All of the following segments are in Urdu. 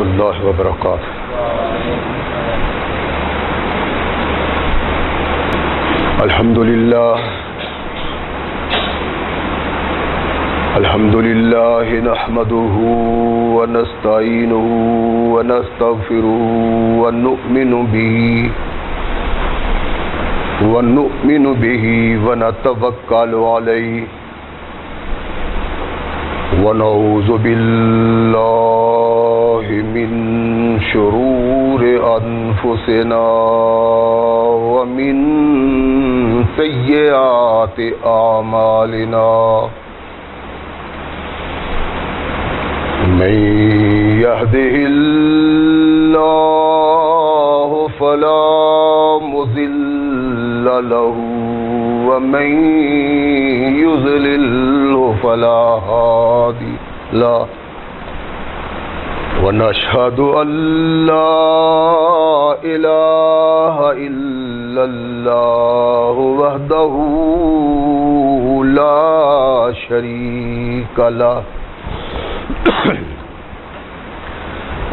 اللہ وبرکاتہ۔ الحمدللہ نحمده ونستعینه ونستغفره ونؤمن به ونتوکل علیہ ونعوذ باللہ من شرور انفسنا ومن سیئات اعمالنا من يهده الله فلا مضل له ومن يضلل فلا هادي له ونشهد أن لا إله إلا الله وحده لا شريك له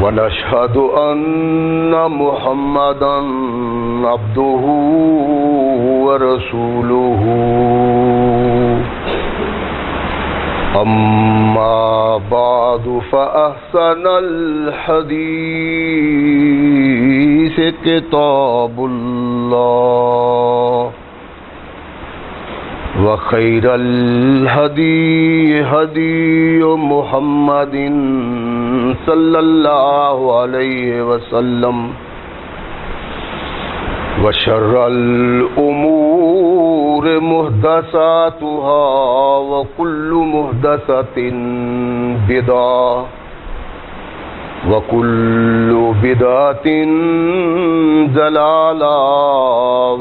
ونشهد أن محمدا عبده ورسوله أما بعد فأحسن الحديث كتاب الله وخير الهدي هدي محمد صلى الله عليه وسلم وشر الأمور محدثاتها وكل محدثة بدعة وكل بدعة ضلالة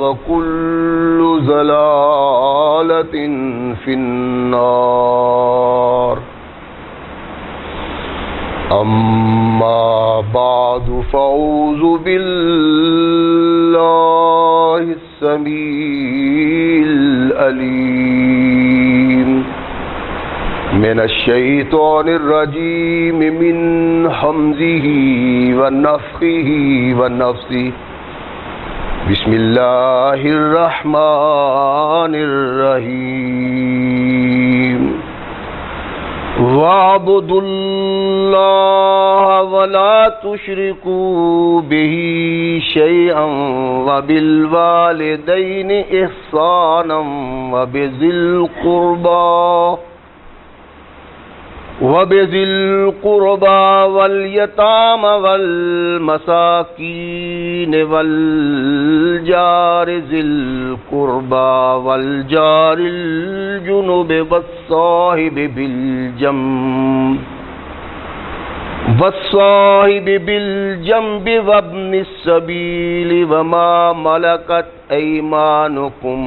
وكل ضلالة في النار أما بعد فأعوذ بالله السميع العليم من الشيطان الرجيم من همزه ونفخه ونفثه بسم الله الرحمن الرحيم وَاعْبُدُوا اللَّهَ وَلَا تُشْرِكُوا بِهِ شَيْئًا وَبِالْوَالِدَيْنِ إِحْسَانًا وَبِذِي الْقُرْبَى وَالْيَتَامَى وَالْمَسَاكِينِ وَالْجَارِ ذِي الْقُرْبَى وَالْجَارِ الْجُنُبِ وَالصَّاحِبِ بِالْجَنبِ وَابْنِ السَّبِيلِ وَمَا مَلَكَتْ أَيْمَانُكُمْ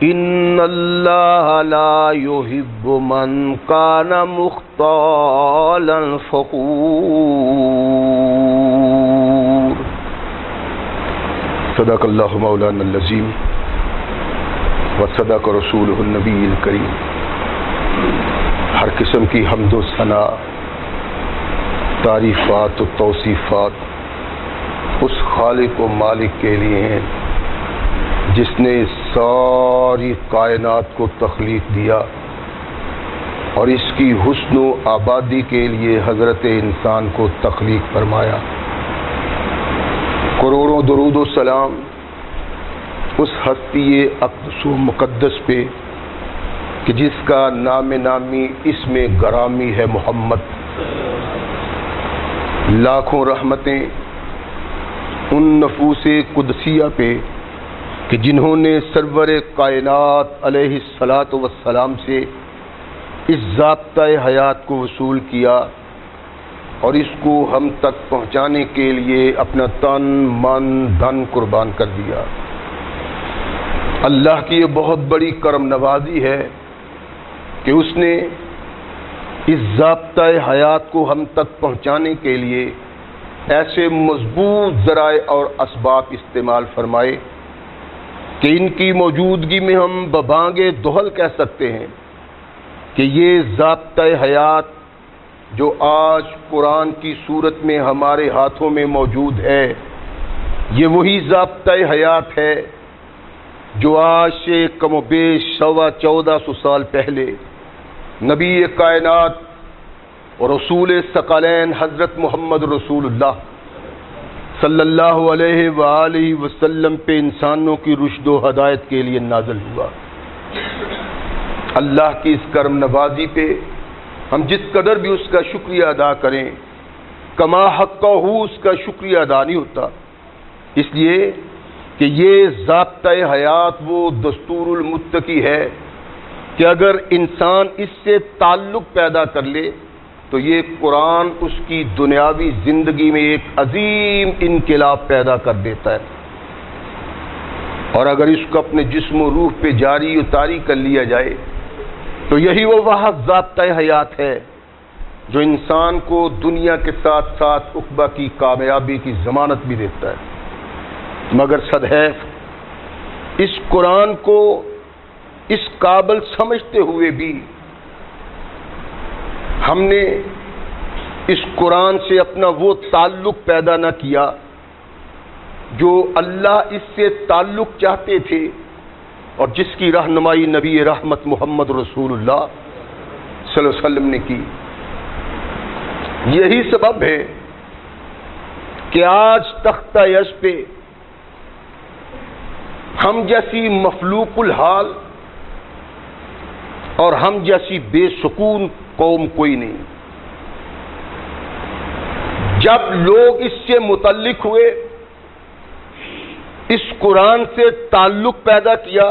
إِنَّ اللَّهَ لَا يُحِبُّ مَنْ كَانَ مُخْتَالًا فَخُورًا صدق اللہ مولانا العظیم وصدق رسولہ النبی الکریم۔ ہر قسم کی حمد و ثنا، تعریفات و توصیفات اس خالق و مالک کے لیے ہیں جس نے ساری کائنات کو تخلیق دیا اور اس کی حسن و آبادی کے لیے حضرت انسان کو تخلیق فرمایا۔ کروڑوں درود و سلام اس ہستی اقدس و مقدس پہ کہ جس کا نام نامی اسم گرامی ہے محمد۔ لاکھوں رحمتیں ان نفوس قدسیہ پہ کہ جنہوں نے سرور کائنات علیہ الصلاۃ والسلام سے اس ضابطۂ حیات کو وصول کیا اور اس کو ہم تک پہنچانے کے لیے اپنا تن من دھن قربان کر دیا۔ اللہ کی یہ بہت بڑی کرم نوازی ہے کہ اس نے اس ضابطۂ حیات کو ہم تک پہنچانے کے لیے ایسے مضبوط ذرائع اور اسباب استعمال فرمائے کہ ان کی موجودگی میں ہم ببانگ دہل کہہ سکتے ہیں کہ یہ ضابطۂ حیات جو آج قرآن کی صورت میں ہمارے ہاتھوں میں موجود ہے، یہ وہی ضابطۂ حیات ہے جو آج سے کم و بیش 1400 سال پہلے نبی کائنات اور رسول ثقلین حضرت محمد رسول اللہ صلی اللہ علیہ وآلہ وسلم پہ انسانوں کی رشد و ہدایت کے لیے نازل ہوا۔ اللہ کی اس کرم نوازی پہ ہم جس قدر بھی اس کا شکریہ ادا کریں، کما حقہ اس کا شکریہ ادا نہیں ہوتا، اس لیے کہ یہ ضابطۂ حیات وہ دستور المتقی ہے کہ اگر انسان اس سے تعلق پیدا کر لے تو یہ قرآن اس کی دنیاوی زندگی میں ایک عظیم انقلاب پیدا کر دیتا ہے، اور اگر اس کو اپنے جسم و روح پہ جاری و طاری کر لیا جائے تو یہی وہ واحد ضابطۂ حیات ہے جو انسان کو دنیا کے ساتھ ساتھ عقبہ کی کامیابی کی ضمانت بھی دیتا ہے۔ مگر صدحیف اس قرآن کو اس قابل سمجھتے ہوئے بھی ہم نے اس قرآن سے اپنا وہ تعلق پیدا نہ کیا جو اللہ اس سے تعلق چاہتے تھے اور جس کی رہنمائی نبی رحمت محمد رسول اللہ صلی اللہ علیہ وسلم نے کی۔ یہی سبب ہے کہ آج تختہ عرش پہ ہم جیسی مفلوق الحال اور ہم جیسی بے سکون قوم کوئی نہیں۔ جب لوگ اس سے متعلق ہوئے، اس قرآن سے تعلق پیدا کیا،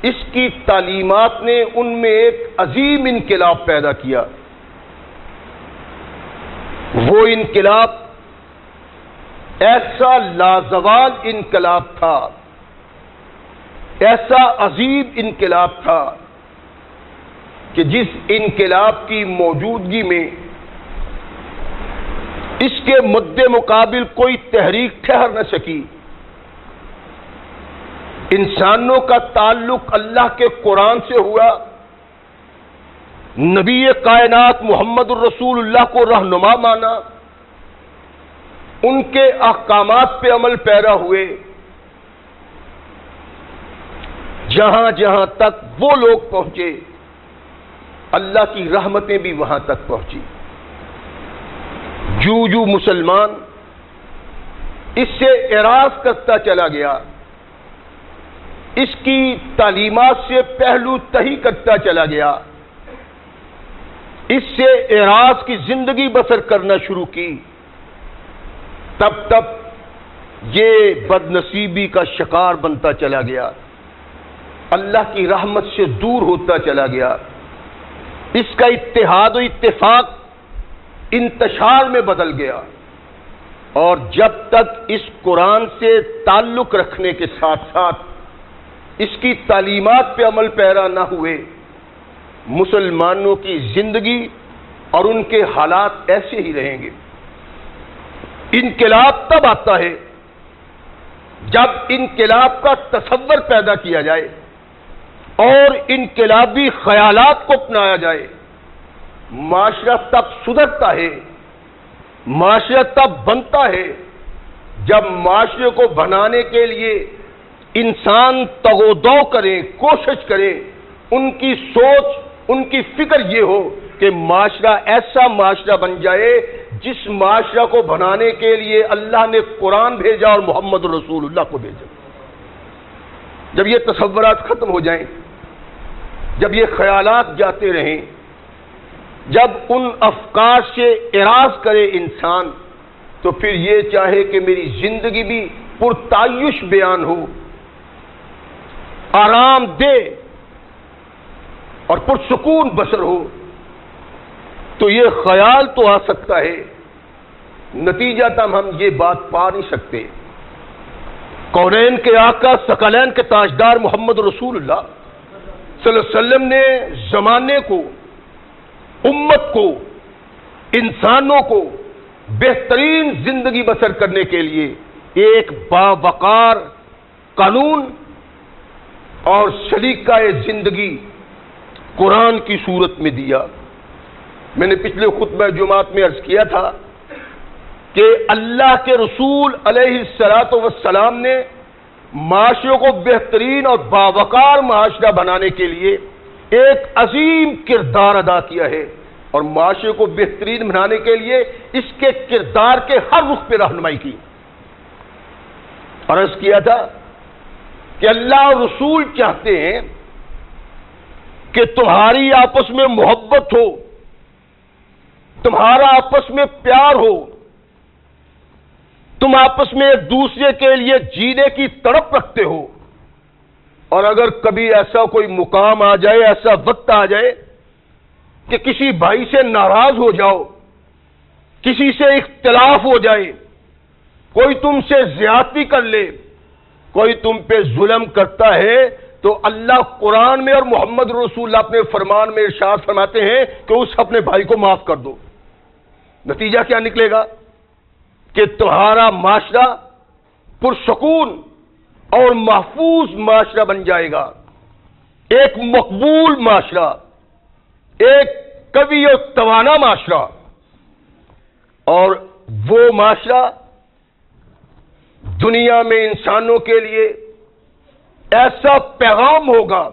اس کی تعلیمات نے ان میں ایک عظیم انقلاب پیدا کیا۔ وہ انقلاب ایسا لازوال انقلاب تھا، ایسا عظیم انقلاب تھا کہ جس انقلاب کی موجودگی میں اس کے مد مقابل کوئی تحریک ٹھہر نہ سکی۔ انسانوں کا تعلق اللہ کے قرآن سے ہوا، نبی کائنات محمد الرسول اللہ کو رہنما مانا، ان کے احکامات پہ عمل پیرا ہوئے، جہاں جہاں تک وہ لوگ پہنچے اللہ کی رحمتیں بھی وہاں تک پہنچی۔ جو مسلمان اس سے اعراض کرتا چلا گیا، اس کی تعلیمات سے پہلو تہی کرتا چلا گیا، اس سے اعراض کی زندگی بسر کرنا شروع کی، تب یہ بد نصیبی کا شکار بنتا چلا گیا، اللہ کی رحمت سے دور ہوتا چلا گیا، اس کا اتحاد و اتفاق انتشار میں بدل گیا، اور جب تک اس قرآن سے تعلق رکھنے کے ساتھ ساتھ اس کی تعلیمات پہ عمل پیرا نہ ہوئے، مسلمانوں کی زندگی اور ان کے حالات ایسے ہی رہیں گے۔ انقلاب تب آتا ہے جب انقلاب کا تصور پیدا کیا جائے اور انقلابی خیالات کو اپنایا جائے۔ معاشرہ تب سدھرتا ہے، معاشرہ تب بنتا ہے جب معاشرے کو بنانے کے لیے انسان تگ و دو کریں، کوشش کریں، ان کی سوچ، ان کی فکر یہ ہو کہ معاشرہ ایسا معاشرہ بن جائے جس معاشرہ کو بنانے کے لیے اللہ نے قرآن بھیجا اور محمد رسول اللہ کو بھیجا۔ جب یہ تصورات ختم ہو جائیں، جب یہ خیالات جاتے رہیں، جب ان افکار سے اعراض کرے انسان، تو پھر یہ چاہے کہ میری زندگی بھی پرتعیش بیان ہو، آرام دہ اور پرسکون بسر ہو، تو یہ خیال تو آ سکتا ہے، نتیجہ تم ہم یہ بات پا نہیں سکتے۔ کونین کے آقا، ثقلین کے تاجدار محمد رسول اللہ صلی اللہ علیہ وسلم نے زمانے کو، امت کو، انسانوں کو بہترین زندگی بسر کرنے کے لیے ایک باوقار قانون اور سلیقہ زندگی قرآن کی صورت میں دیا۔ میں نے پچھلے خطبہ جمعات میں عرض کیا تھا کہ اللہ کے رسول علیہ الصلوۃ والسلام نے معاشرے کو بہترین اور باوقار معاشرہ بنانے کے لیے ایک عظیم کردار ادا کیا ہے، اور معاشرے کو بہترین بنانے کے لیے اس کے کردار کے ہر رخ پہ رہنمائی کی۔ عرض کیا تھا کہ اللہ اور رسول چاہتے ہیں کہ تمہاری آپس میں محبت ہو، تمہارا آپس میں پیار ہو، تم آپس میں ایک دوسرے کے لیے جینے کی تڑپ رکھتے ہو، اور اگر کبھی ایسا کوئی مقام آ جائے، ایسا وقت آ جائے کہ کسی بھائی سے ناراض ہو جاؤ، کسی سے اختلاف ہو جائے، کوئی تم سے زیادتی کر لے، کوئی تم پہ ظلم کرتا ہے، تو اللہ قرآن میں اور محمد رسول اللہ اپنے فرمان میں ارشاد فرماتے ہیں کہ اس اپنے بھائی کو معاف کر دو۔ نتیجہ کیا نکلے گا کہ تمہارا معاشرہ پرسکون اور محفوظ معاشرہ بن جائے گا، ایک مقبول معاشرہ، ایک قوی اور توانا معاشرہ، اور وہ معاشرہ دنیا میں انسانوں کے لیے ایسا پیغام ہوگا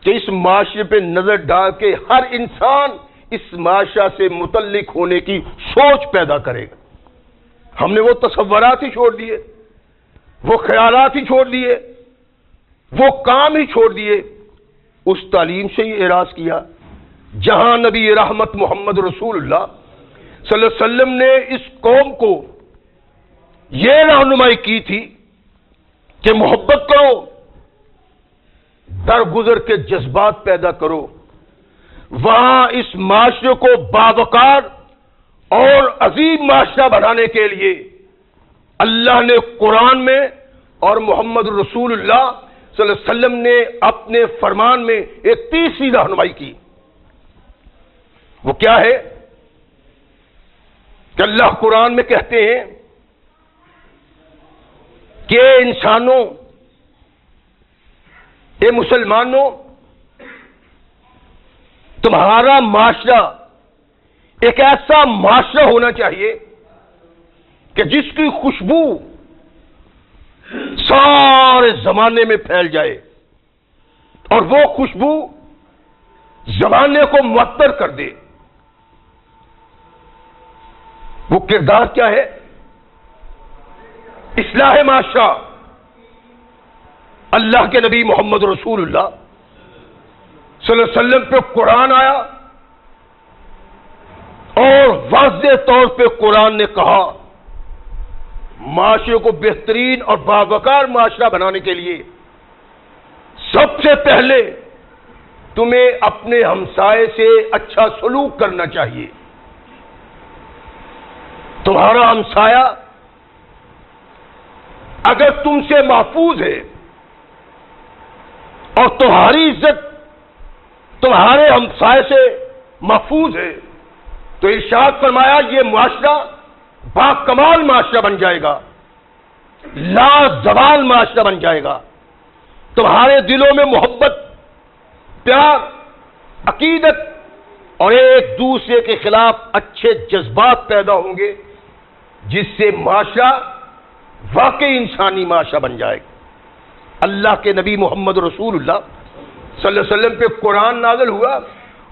کہ اس معاشرے پہ نظر ڈال کے ہر انسان اس معاشرہ سے متعلق ہونے کی سوچ پیدا کرے گا۔ ہم نے وہ تصورات ہی چھوڑ دیے، وہ خیالات ہی چھوڑ دیے، وہ کام ہی چھوڑ دیے، اس تعلیم سے ہی اعراض کیا جہاں نبی رحمت محمد رسول اللہ صلی اللہ علیہ وسلم نے اس قوم کو یہ رہنمائی کی تھی کہ محبت کرو، درگزر کے جذبات پیدا کرو، وہاں اس معاشرے کو باوقار اور عظیم معاشرہ بنانے کے لیے اللہ نے قرآن میں اور محمد رسول اللہ صلی اللہ علیہ وسلم نے اپنے فرمان میں ایک تیسری رہنمائی کی۔ وہ کیا ہے کہ اللہ قرآن میں کہتے ہیں کہ انسانوں، اے مسلمانوں، تمہارا معاشرہ ایک ایسا معاشرہ ہونا چاہیے کہ جس کی خوشبو سارے زمانے میں پھیل جائے، اور وہ خوشبو زمانے کو معطر کر دے۔ وہ کردار کیا ہے؟ اصلاح معاشرہ۔ اللہ کے نبی محمد رسول اللہ صلی اللہ علیہ وسلم پہ قرآن آیا، اور واضح طور پہ قرآن نے کہا معاشرے کو بہترین اور باوقار معاشرہ بنانے کے لیے سب سے پہلے تمہیں اپنے ہمسائے سے اچھا سلوک کرنا چاہیے۔ تمہارا ہمسایہ اگر تم سے محفوظ ہے اور تمہاری عزت تمہارے ہمسائے سے محفوظ ہے، تو ارشاد فرمایا یہ معاشرہ باکمال معاشرہ بن جائے گا، لازوال معاشرہ بن جائے گا۔ تمہارے دلوں میں محبت، پیار، عقیدت اور ایک دوسرے کے خلاف اچھے جذبات پیدا ہوں گے، جس سے معاشرہ واقعی انسانی معاشرہ بن جائے گا۔ اللہ کے نبی محمد رسول اللہ صلی اللہ علیہ وسلم پہ قرآن نازل ہوا،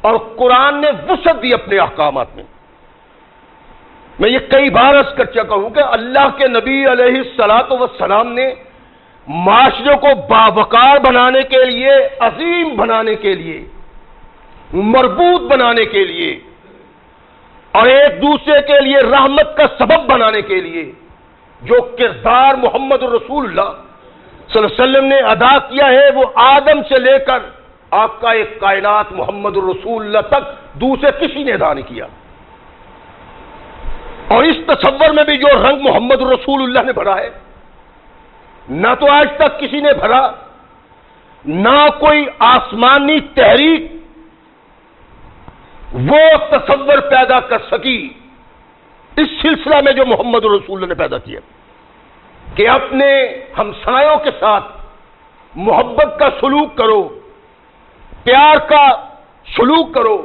اور قرآن نے وسعت دی اپنے احکامات میں۔ میں یہ کئی بار عرض کر چکا ہوں کہ اللہ کے نبی علیہ الصلوۃ والسلام نے معاشرے کو باوقار بنانے کے لیے، عظیم بنانے کے لیے، مربوط بنانے کے لیے، اور ایک دوسرے کے لیے رحمت کا سبب بنانے کے لیے جو کردار محمد رسول اللہ صلی اللہ علیہ وسلم نے ادا کیا ہے، وہ آدم سے لے کر آقا کائنات محمد رسول اللہ تک دوسرے کسی نے ادا نہیں کیا۔ اور اس تصور میں بھی جو رنگ محمد رسول اللہ نے بھرا ہے، نہ تو آج تک کسی نے بھرا، نہ کوئی آسمانی تحریک وہ تصور پیدا کر سکی اس سلسلہ میں جو محمد رسول اللہ نے پیدا کیا، کہ اپنے ہمسایوں کے ساتھ محبت کا سلوک کرو، پیار کا سلوک کرو،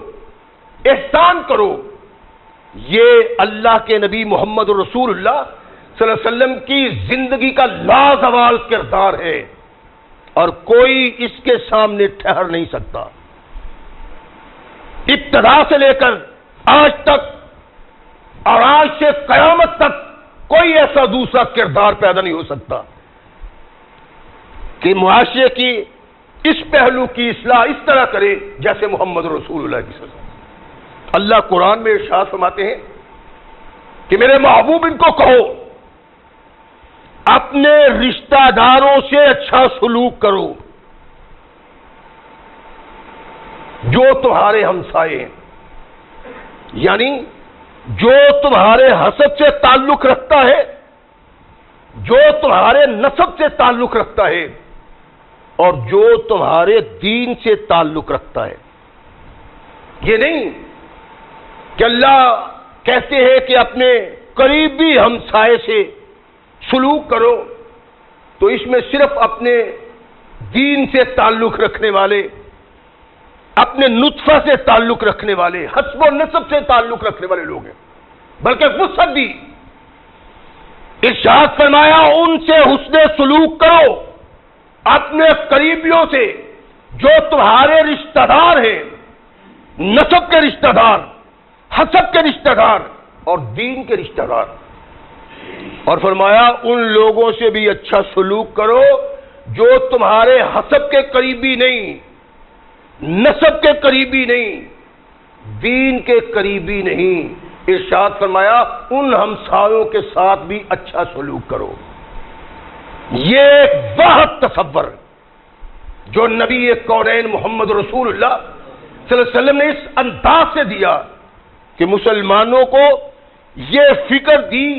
احسان کرو. یہ اللہ کے نبی محمد رسول اللہ صلی اللہ علیہ وسلم کی زندگی کا لازوال کردار ہے اور کوئی اس کے سامنے ٹھہر نہیں سکتا. ابتدا سے لے کر آج تک اور آج سے قیامت تک کوئی ایسا دوسرا کردار پیدا نہیں ہو سکتا کہ معاشرے کی اس پہلو کی اصلاح اس طرح کرے جیسے محمد رسول اللہ کی صلی اللہ علیہ وسلم. اللہ قرآن میں ارشاد فرماتے ہیں کہ میرے محبوب ان کو کہو اپنے رشتہ داروں سے اچھا سلوک کرو جو تمہارے ہمسائے ہیں، یعنی جو تمہارے حسب سے تعلق رکھتا ہے، جو تمہارے نسب سے تعلق رکھتا ہے اور جو تمہارے دین سے تعلق رکھتا ہے. یہ نہیں کہ اللہ کہتے ہیں کہ اپنے قریبی ہمسائے سے سلوک کرو تو اس میں صرف اپنے دین سے تعلق رکھنے والے، اپنے نطفہ سے تعلق رکھنے والے، حسب و نسب سے تعلق رکھنے والے لوگ ہیں، بلکہ وسعت دی. ارشاد فرمایا ان سے حسن سلوک کرو اپنے قریبیوں سے جو تمہارے رشتہ دار ہیں، نسب کے رشتہ دار، حسب کے رشتہ دار اور دین کے رشتہ دار. اور فرمایا ان لوگوں سے بھی اچھا سلوک کرو جو تمہارے حسب کے قریبی نہیں، نسب کے قریبی نہیں، دین کے قریبی نہیں. ارشاد فرمایا ان ہمسایوں کے ساتھ بھی اچھا سلوک کرو. یہ ایک واحد تصور جو نبی کونین محمد رسول اللہ صلی اللہ علیہ وسلم نے اس انداز سے دیا کہ مسلمانوں کو یہ فکر دی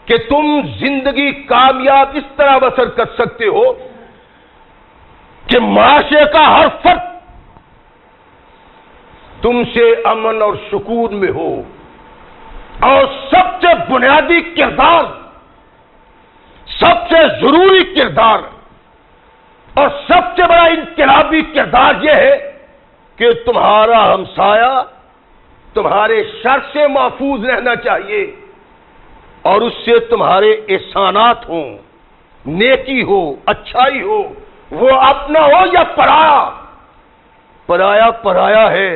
کہ تم زندگی کامیاب اس طرح بسر کر سکتے ہو کہ معاشرے کا ہر فرد تم سے امن اور سکون میں ہو، اور سب سے بنیادی کردار، سب سے ضروری کردار اور سب سے بڑا انقلابی کردار یہ ہے کہ تمہارا ہمسایہ تمہارے شر سے محفوظ رہنا چاہیے اور اس سے تمہارے احسانات ہوں، نیکی ہو، اچھائی ہو، وہ اپنا ہو یا پرایا. پرایا پرایا ہے،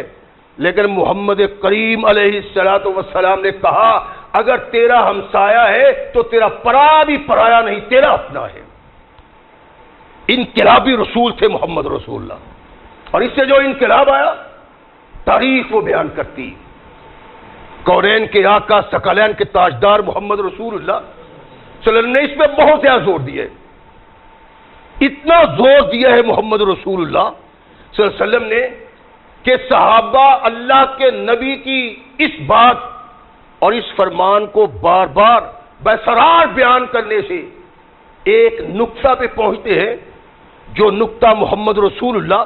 لیکن محمد کریم علیہ الصلوۃ والسلام نے کہا اگر تیرا ہمسایہ ہے تو تیرا پرایا بھی پرایا نہیں، تیرا اپنا ہے. انقلابی رسول تھے محمد رسول اللہ، اور اس سے جو انقلاب آیا تاریخ وہ بیان کرتی. کونین کے آقا ثقلین کے تاجدار محمد رسول اللہ صلی اللہ علیہ وسلم نے اس میں بہت زیادہ زور دیا ہے. اتنا زور دیا ہے محمد رسول اللہ صلی اللہ علیہ وسلم نے کہ صحابہ اللہ کے نبی کی اس بات اور اس فرمان کو بار بار بسرار بیان کرنے سے ایک نقطہ پہ پہنچتے ہیں جو نقطہ محمد رسول اللہ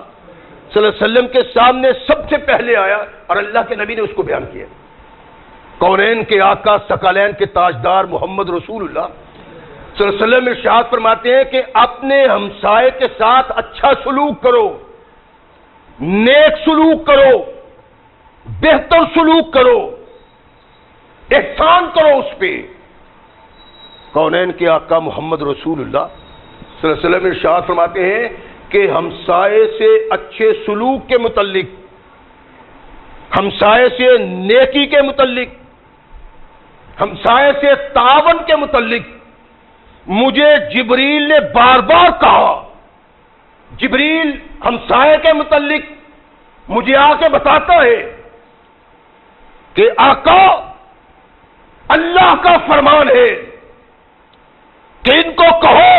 صلی اللہ علیہ وسلم کے سامنے سب سے پہلے آیا اور اللہ کے نبی نے اس کو بیان کیا. کونین کے آقا ثقلین کے تاجدار محمد رسول اللہ صلی اللہ علیہ وسلم ارشاد فرماتے ہیں کہ اپنے ہمسائے کے ساتھ اچھا سلوک کرو، نیک سلوک کرو، بہتر سلوک کرو، احسان کرو اس پہ. کونین کے آقا محمد رسول اللہ صلی اللہ علیہ وسلم ارشاد فرماتے ہیں کہ ہمسائے سے اچھے سلوک کے متعلق، ہمسائے سے نیکی کے متعلق، ہمسائے سے تعاون کے متعلق مجھے جبریل نے بار بار کہا. جبریل ہمسائے کے متعلق مجھے آ کے بتاتا ہے کہ آقا اللہ کا فرمان ہے کہ ان کو کہو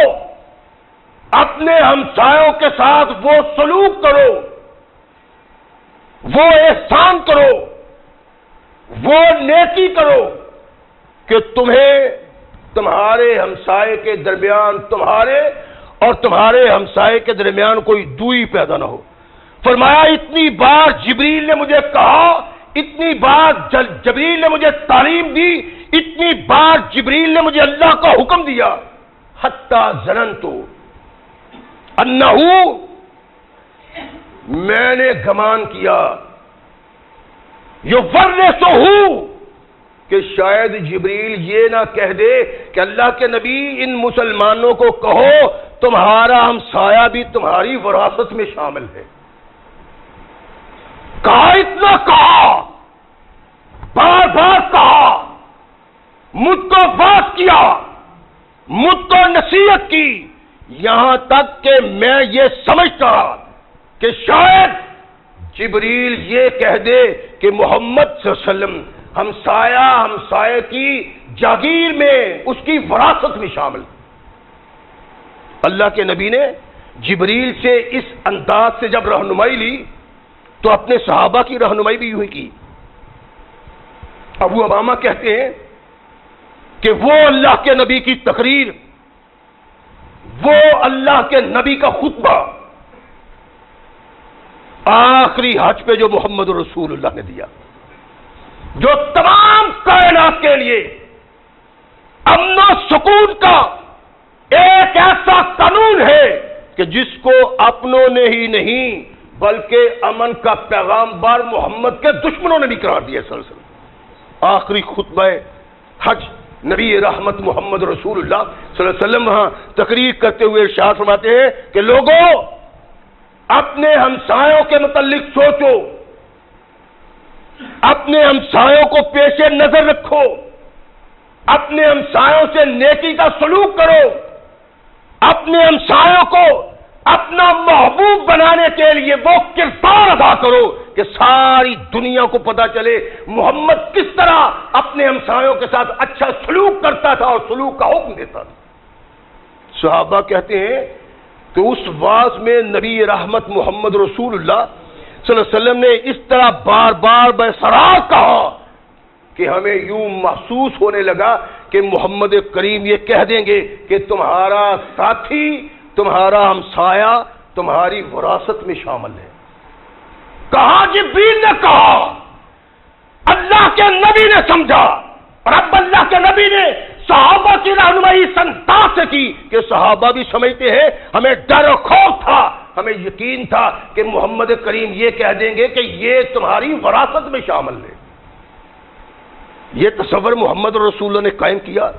اپنے ہمسایوں کے ساتھ وہ سلوک کرو، وہ احسان کرو، وہ نیکی کرو کہ تمہیں تمہارے ہمسائے کے درمیان، تمہارے اور تمہارے ہمسائے کے درمیان کوئی دوری پیدا نہ ہو. فرمایا اتنی بار جبریل نے مجھے کہا، اتنی بار جبریل نے مجھے تعلیم دی، اتنی بار جبریل نے مجھے اللہ کا حکم دیا، حتی ظننت انہو، میں نے گمان کیا یورثہ، کہ شاید جبریل یہ نہ کہہ دے کہ اللہ کے نبی ان مسلمانوں کو کہو تمہارا ہمسایہ بھی تمہاری وراثت میں شامل ہے. کہا، اتنا کہا، بار بار کہا، مجھ کو بات کیا، مجھ کو نصیحت کی، یہاں تک کہ میں یہ سمجھتا کہ شاید جبریل یہ کہہ دے کہ محمد صلی اللہ علیہ وسلم ہمسایہ کی جاگیر میں، اس کی وراثت میں شامل. اللہ کے نبی نے جبریل سے اس انداز سے جب رہنمائی لی تو اپنے صحابہ کی رہنمائی بھی یوں ہی کی. ابو امامہ کہتے ہیں کہ وہ اللہ کے نبی کی تقریر، وہ اللہ کے نبی کا خطبہ آخری حج پہ جو محمد رسول اللہ نے دیا، جو تمام کائنات کے لیے امن و سکون کا ایک ایسا قانون ہے کہ جس کو اپنوں نے ہی نہیں بلکہ امن کا پیغام بار محمد کے دشمنوں نے بھی قرار دیا صلی اللہ علیہ وسلم. آخری خطبہ حج نبی رحمت محمد رسول اللہ صلی اللہ علیہ وسلم وہاں تقریر کرتے ہوئے ارشاد فرماتے ہیں کہ لوگوں، اپنے ہمسایوں کے متعلق سوچو، اپنے ہمسایوں کو پیش نظر رکھو، اپنے ہمسایوں سے نیکی کا سلوک کرو، اپنے ہمسایوں کو اپنا محبوب بنانے کے لیے وہ کردار ادا کرو کہ ساری دنیا کو پتا چلے محمد کس طرح اپنے ہمسایوں کے ساتھ اچھا سلوک کرتا تھا اور سلوک کا حکم دیتا تھا. صحابہ کہتے ہیں کہ اس واعظ میں نبی رحمت محمد رسول اللہ صلی اللہ علیہ وسلم نے اس طرح بار بار بسرار کہا کہ ہمیں یوں محسوس ہونے لگا کہ محمد کریم یہ کہہ دیں گے کہ تمہارا ساتھی، تمہارا ہمسایہ تمہاری وراثت میں شامل ہے. کہا جبریل نے کہا، اللہ کے نبی نے سمجھا، اور اب اللہ کے نبی نے صحابہ کی رہنمائی اس انداز سے کی کہ صحابہ بھی سمجھتے ہیں، ہمیں ڈر و خوف تھا، ہمیں یقین تھا کہ محمد کریم یہ کہہ دیں گے کہ یہ تمہاری وراثت میں شامل ہے. یہ تصور محمد رسول اللہ نے قائم کیا،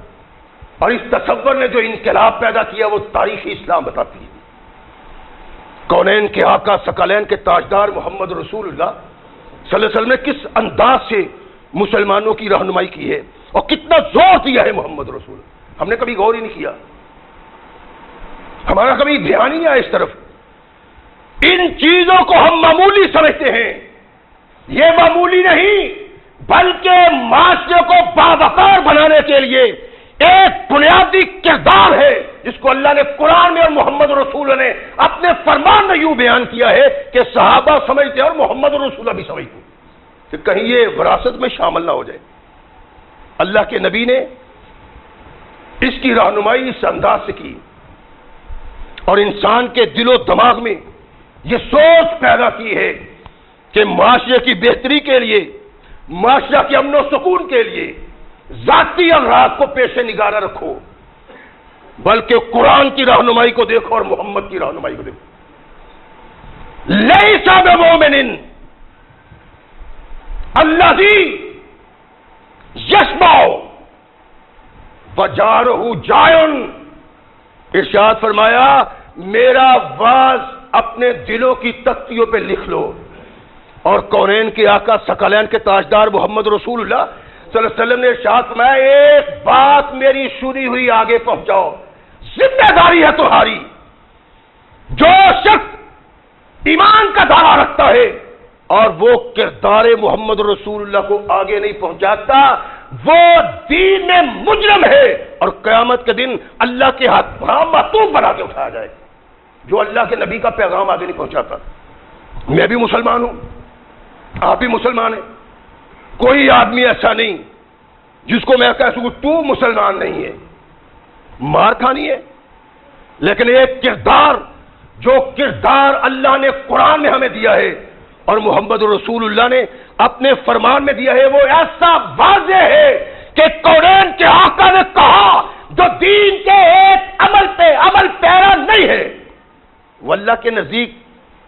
اور اس تصور نے جو انقلاب پیدا کیا وہ تاریخ اسلام بتاتی ہے. کونین کے آقا ثقلین کے تاجدار محمد رسول اللہ صلی اللہ علیہ وسلم نے کس انداز سے مسلمانوں کی رہنمائی کی ہے اور کتنا زور دیا ہے محمد رسول. ہم نے کبھی غور ہی نہیں کیا، ہمارا کبھی دھیان ہی نہیں آیا اس طرف. ان چیزوں کو ہم معمولی سمجھتے ہیں، یہ معمولی نہیں بلکہ معاشرے کو باوقار بنانے کے لیے ایک بنیادی کردار ہے جس کو اللہ نے قرآن میں اور محمد رسول نے اپنے فرمان میں یوں بیان کیا ہے کہ صحابہ سمجھتے اور محمد رسول بھی سمجھتے کہ کہیں یہ وراثت میں شامل نہ ہو جائے. اللہ کے نبی نے اس کی رہنمائی اس انداز سے کی اور انسان کے دل و دماغ میں یہ سوچ پیدا کی ہے کہ معاشرے کی بہتری کے لیے، معاشرہ کے امن و سکون کے لیے ذاتی اغراض کو پیش نگاہ نہ رکھو بلکہ قرآن کی رہنمائی کو دیکھو اور محمد کی رہنمائی کو دیکھو. لیس بمؤمن الذی یشبع وجارہ جائع. ارشاد فرمایا میرا واز اپنے دلوں کی تختیوں پہ لکھ لو، اور کونین کے آقا ثقلین کے تاجدار محمد رسول اللہ صلی اللہ علیہ وسلم نے ارشاد فرمایا ایک بات میری سنی ہوئی آگے پہنچاؤ، ذمہ داری ہے تمہاری. جو شخص ایمان کا دعویٰ رکھتا ہے اور وہ کردار محمد رسول اللہ کو آگے نہیں پہنچاتا وہ دین میں مجرم ہے، اور قیامت کے دن اللہ کے ہاتھ معصوم بنا کے اٹھایا جائے جو اللہ کے نبی کا پیغام آگے نہیں پہنچاتا. میں بھی مسلمان ہوں، آپ بھی مسلمان ہیں، کوئی آدمی ایسا نہیں جس کو میں کہہ سکوں تو مسلمان نہیں ہے. مار کھانی ہے، لیکن ایک کردار، جو کردار اللہ نے قرآن میں ہمیں دیا ہے اور محمد رسول اللہ نے اپنے فرمان میں دیا ہے وہ ایسا واضح ہے کہ کونین کے آقا نے کہا جو دین کے ایک عمل پہ عمل پیرا نہیں ہے وہ اللہ کے نزدیک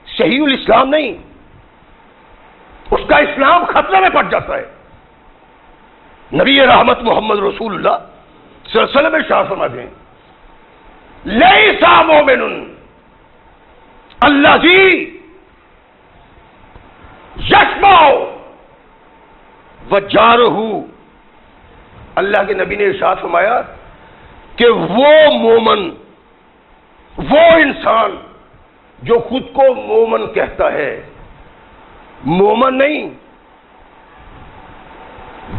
صحیح الاسلام نہیں. اس کا اسلام خطرے میں پڑ جاتا ہے۔ نبی رحمت محمد رسول اللہ صلی اللہ علیہ وسلم ارشاد فرماتے ہیں لیس مومن الذی یشبع وجارہ، اللہ کے نبی نے ارشاد فرمایا کہ وہ مومن، وہ انسان جو خود کو مومن کہتا ہے، مومن نہیں،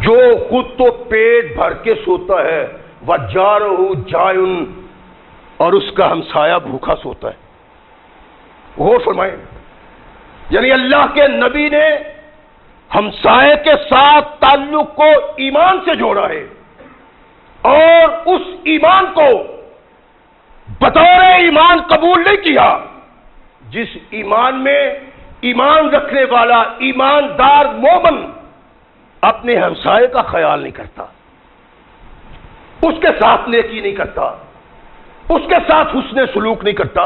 جو خود تو پیٹ بھر کے سوتا ہے، وجارہ جائن، اور اس کا ہمسایہ بھوکا سوتا ہے۔ غور فرمائیں، یعنی اللہ کے نبی نے ہمسائے کے ساتھ تعلق کو ایمان سے جوڑا ہے، اور اس ایمان کو بطور ایمان قبول نہیں کیا جس ایمان میں ایمان رکھنے والا ایماندار مومن اپنے ہمسائے کا خیال نہیں کرتا، اس کے ساتھ نیکی نہیں کرتا، اس کے ساتھ حسن سلوک نہیں کرتا،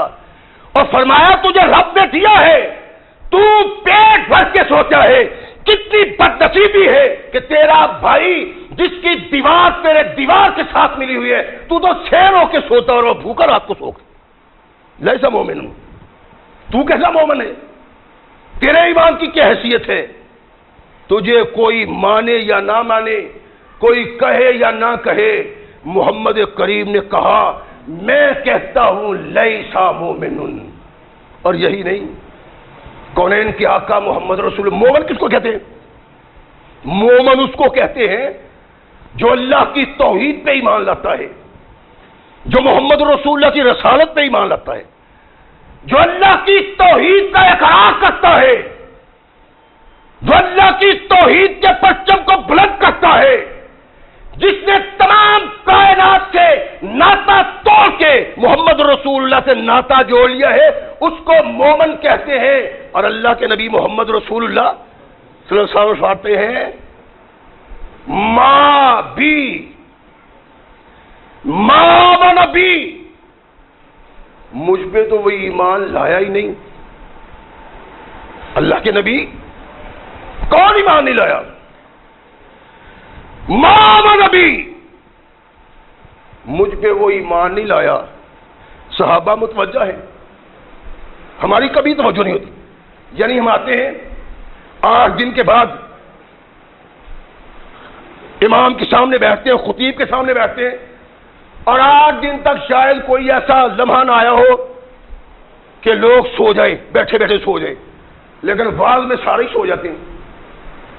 اور فرمایا تجھے رب نے دیا ہے، تو پیٹ بھر کے سوچا ہے، کتنی بدنصیبی ہے کہ تیرا بھائی جس کی دیوار تیرے دیوار کے ساتھ ملی ہوئی ہے، تو سیر ہو کے سوتا اور وہ بھوکا رات کو سوتا۔ لیسا مومن ہوں، تو کیسا مومن ہے؟ تیرے ایمان کی کیا حیثیت ہے؟ تجھے کوئی مانے یا نہ مانے، کوئی کہے یا نہ کہے، محمد کریم نے کہا میں کہتا ہوں لیسا مومن، اور یہی نہیں، کونین کے آقا محمد رسول، مومن کس کو کہتے ہیں؟ مومن اس کو کہتے ہیں جو اللہ کی توحید پہ ایمان لاتا ہے، جو محمد رسول اللہ کی رسالت پہ ایمان لاتا ہے، جو اللہ کی توحید کا اقرار کرتا ہے، جو اللہ کی توحید کے پرچم کو بلند کرتا ہے، جس نے تمام کائنات سے ناتا توڑ کے محمد رسول اللہ سے ناتا جوڑ لیا ہے، اس کو مومن کہتے ہیں۔ اور اللہ کے نبی محمد رسول اللہ صلی اللہ علیہ وسلم فرماتے ہیں ماں نبی، مجھ پہ تو وہی ایمان لایا ہی نہیں۔ اللہ کے نبی کون ایمان نہیں لایا؟ ماں نبی، مجھ پہ وہ ایمان نہیں لایا۔ صحابہ متوجہ ہیں، ہماری کبھی توجہ نہیں ہوتی، یعنی ہم آتے ہیں 8 دن کے بعد امام کے سامنے بیٹھتے ہیں، خطیب کے سامنے بیٹھتے ہیں، اور 8 دن تک شاید کوئی ایسا لمحہ نہ آیا ہو کہ لوگ سو جائیں، بیٹھے بیٹھے سو جائیں، لیکن بعض میں سارے ہی سو جاتے ہیں،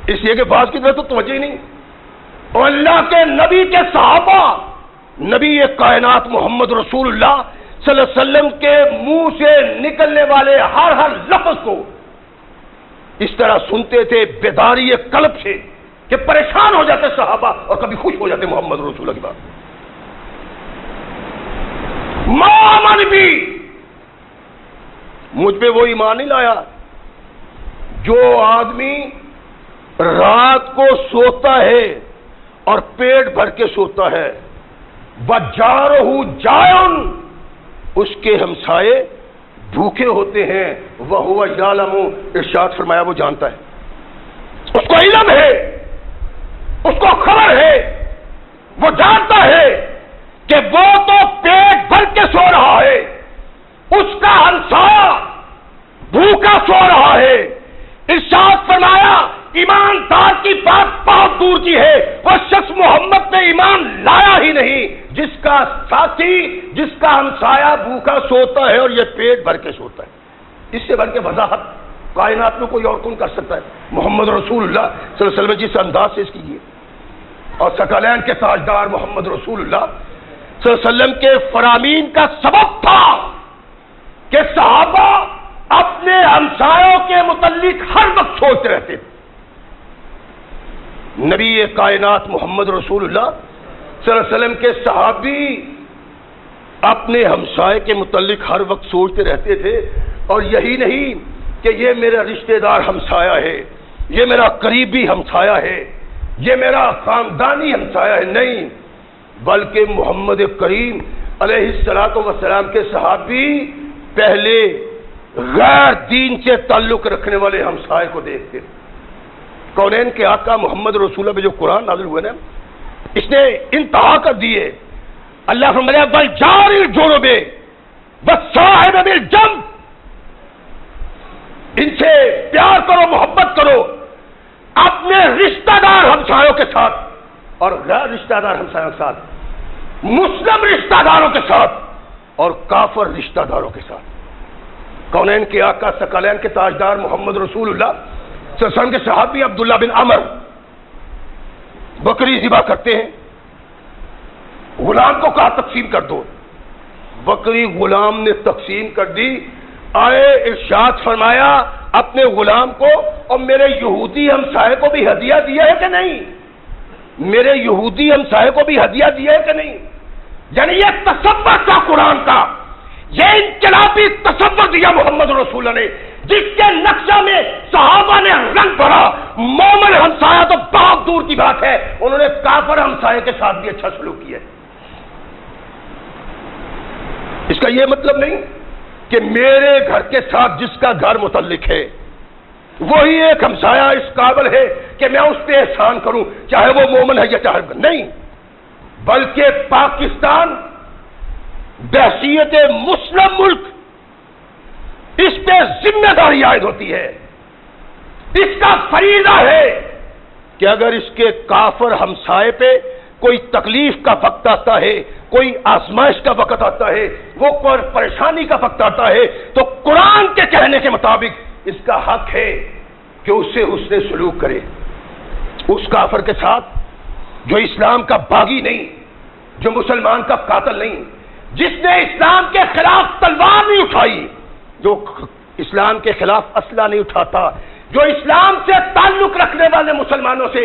اس لیے کہ بعض کی طرف تو توجہ ہی نہیں۔ اور اللہ کے نبی کے صحابہ نبی کائنات محمد رسول اللہ صلی اللہ علیہ وسلم کے منہ سے نکلنے والے ہر لفظ کو اس طرح سنتے تھے بیداری قلب سے کہ پریشان ہو جاتے صحابہ اور کبھی خوش ہو جاتے محمد رسول اللہ کی بات۔ مومن بھی، مجھ پہ وہ ایمان نہیں لایا جو آدمی رات کو سوتا ہے اور پیٹ بھر کے سوتا ہے، وجارہ جائن، اس کے ہمسائے بھوکے ہوتے ہیں، وہو یعلم، ارشاد فرمایا وہ جانتا ہے، اس کو علم ہے، اس کو خبر ہے، وہ جانتا ہے کہ وہ تو پیٹ بھر کے سو رہا ہے، اس کا ہمسایہ بھوکا سو رہا ہے۔ ارشاد فرمایا ایماندار کی بات بہت دور کی ہے، وہ شخص محمد نے ایمان لایا ہی نہیں جس کا ساتھی، جس کا ہمسایہ بھوکا سوتا ہے اور یہ پیٹ بھر کے سوتا ہے۔ اس سے بڑھ کے وضاحت کائنات میں کوئی اور کون کر سکتا ہے؟ محمد رسول اللہ صلی اللہ علیہ وسلم جس انداز سے اس کی ہے، اور ثقلین کے تاجدار محمد رسول اللہ صلی اللہ علیہ وسلم کے فرامین کا سبب تھا کہ صحابہ اپنے ہمسایوں کے متعلق ہر وقت سوچتے رہتے تھے۔ نبی کائنات محمد رسول اللہ صلی اللہ علیہ وسلم کے صحابی اپنے ہمسائے کے متعلق ہر وقت سوچتے رہتے تھے، اور یہی نہیں کہ یہ میرا رشتہ دار ہمسایہ ہے، یہ میرا قریبی ہمسایہ ہے، یہ میرا خاندانی ہمسایہ ہے، نہیں، بلکہ محمد کریم علیہ الصلوۃ والسلام کے صحابی پہلے غیر دین سے تعلق رکھنے والے ہمسائے کو دیکھتے، کونین کے آقا محمد رسول اللہ پہ جو قرآن نازل ہوئے نا، اس نے انتہا کر دی ہے۔ اللہ فرمایا والجار الجنب والصاحب بالجنب، ان سے پیار کرو، محبت کرو، اپنے رشتہ دار ہمسایوں کے ساتھ اور غیر رشتہ دار ہمسایوں کے ساتھ، مسلم رشتہ داروں کے ساتھ اور کافر رشتہ داروں کے ساتھ۔ کونین کے آقا ثقلین کے تاجدار محمد رسول اللہ صلی اللہ علیہ وسلم کے صحابی عبداللہ بن عمر بکری ذبح کرتے ہیں، غلام کو کہا تقسیم کر دو، بکری غلام نے تقسیم کر دی۔ آئے ارشاد فرمایا اپنے غلام کو اور میرے یہودی ہمسائے کو بھی ہدیہ دیا ہے کہ نہیں، میرے یہودی ہمسائے کو بھی ہدیہ دیا ہے کہ نہیں۔ یعنی یہ تصور تھا قرآن کا، یہ انقلابی تصور دیا محمد رسول اللہ نے، جس کے نقشہ میں صحابہ نے رنگ بھرا۔ مومن ہمسایہ تو بہت دور کی بات ہے، انہوں نے کافر ہمسائے کے ساتھ بھی اچھا سلوک کیا ہے۔ اس کا یہ مطلب نہیں کہ میرے گھر کے ساتھ جس کا گھر متعلق ہے وہی ایک ہمسایہ اس قابل ہے کہ میں اس پہ احسان کروں، چاہے وہ مومن ہے یا چاہے نہیں، بلکہ پاکستان بحیثیت مسلم ملک اس پہ ذمہ داری عائد ہوتی ہے، اس کا فریضہ ہے کہ اگر اس کے کافر ہمسائے پہ کوئی تکلیف کا وقت آتا ہے، کوئی آزمائش کا وقت آتا ہے، وہ کوئی پریشانی کا وقت آتا ہے، تو قرآن کے کہنے کے مطابق اس کا حق ہے کہ اس سے حسن سلوک کرے، اس کافر کے ساتھ جو اسلام کا باغی نہیں، جو مسلمان کا قاتل نہیں، جس نے اسلام کے خلاف تلوار نہیں اٹھائی، جو اسلام کے خلاف اسلحہ نہیں اٹھاتا، جو اسلام سے تعلق رکھنے والے مسلمانوں سے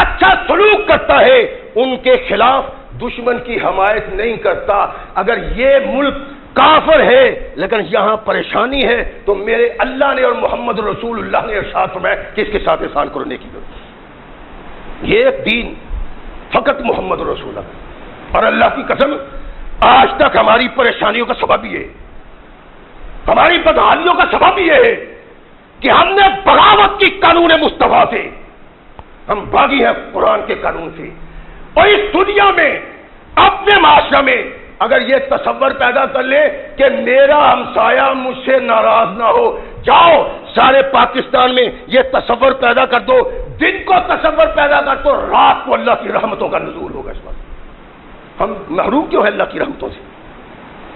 اچھا سلوک کرتا ہے، ان کے خلاف دشمن کی حمایت نہیں کرتا۔ اگر یہ ملک کافر ہے لیکن یہاں پریشانی ہے تو میرے اللہ نے اور محمد رسول اللہ نے ارشاد فرمایا کہ اس کے ساتھ احسان کرنے کی ضرورت۔ یہ ایک دین فقط محمد رسول اللہ، اور اللہ کی قسم آج تک ہماری پریشانیوں کا سبب یہ ہے، ہماری بدحالیوں کا سبب یہ ہے کہ ہم نے بغاوت کی قانون مصطفیٰ سے، ہم باغی ہیں قرآن کے قانون سے، اور اس دنیا میں اپنے معاشرے میں اگر یہ تصور پیدا کر لے کہ میرا ہمسایہ مجھ سے ناراض نہ ہو، جاؤ سارے پاکستان میں یہ تصور پیدا کر دو، دن کو تصور پیدا کر دو، رات کو اللہ کی رحمتوں کا نزول ہوگا۔ اس وقت ہم محروم کیوں ہیں اللہ کی رحمتوں سے؟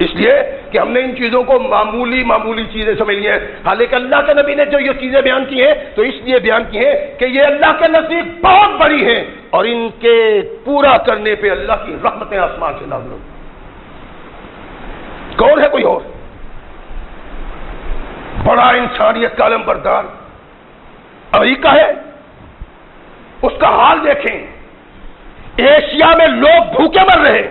اس لیے کہ ہم نے ان چیزوں کو معمولی چیزیں سمجھ لی ہیں، حالانکہ اللہ کے نبی نے جو یہ چیزیں بیان کی ہیں تو اس لیے بیان کی ہیں کہ یہ اللہ کے نزدیک بہت بڑی ہیں اور ان کے پورا کرنے پہ اللہ کی رحمتیں آسمان سے نازل ہوگی۔ کون ہے کوئی اور؟ بڑا انسانیت کا علم بردار امریکہ ہے، اس کا حال دیکھیں، ایشیا میں لوگ بھوکے مر رہے ہیں،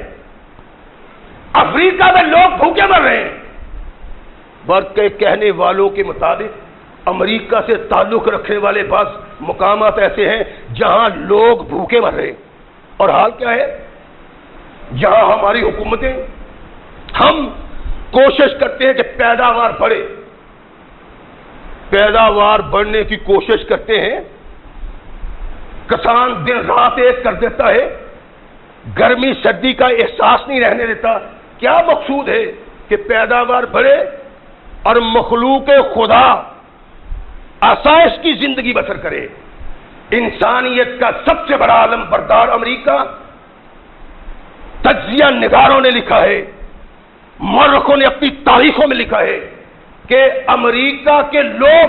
افریقہ میں لوگ بھوکے مر رہے ہیں۔ برق کے کہنے والوں کے مطابق امریکہ سے تعلق رکھنے والے بعض مقامات ایسے ہیں جہاں لوگ بھوکے مر رہے ہیں، اور حال کیا ہے؟ جہاں ہماری حکومتیں، ہم کوشش کرتے ہیں کہ پیداوار بڑھے، پیداوار بڑھنے کی کوشش کرتے ہیں، کسان دن رات ایک کر دیتا ہے، گرمی سردی کا احساس نہیں رہنے دیتا۔ کیا مقصود ہے کہ پیداوار بڑھے اور مخلوق خدا آسائش کی زندگی بسر کرے۔ انسانیت کا سب سے بڑا علم بردار امریکہ، تجزیہ نگاروں نے لکھا ہے، مورخوں نے اپنی تاریخوں میں لکھا ہے کہ امریکہ کے لوگ،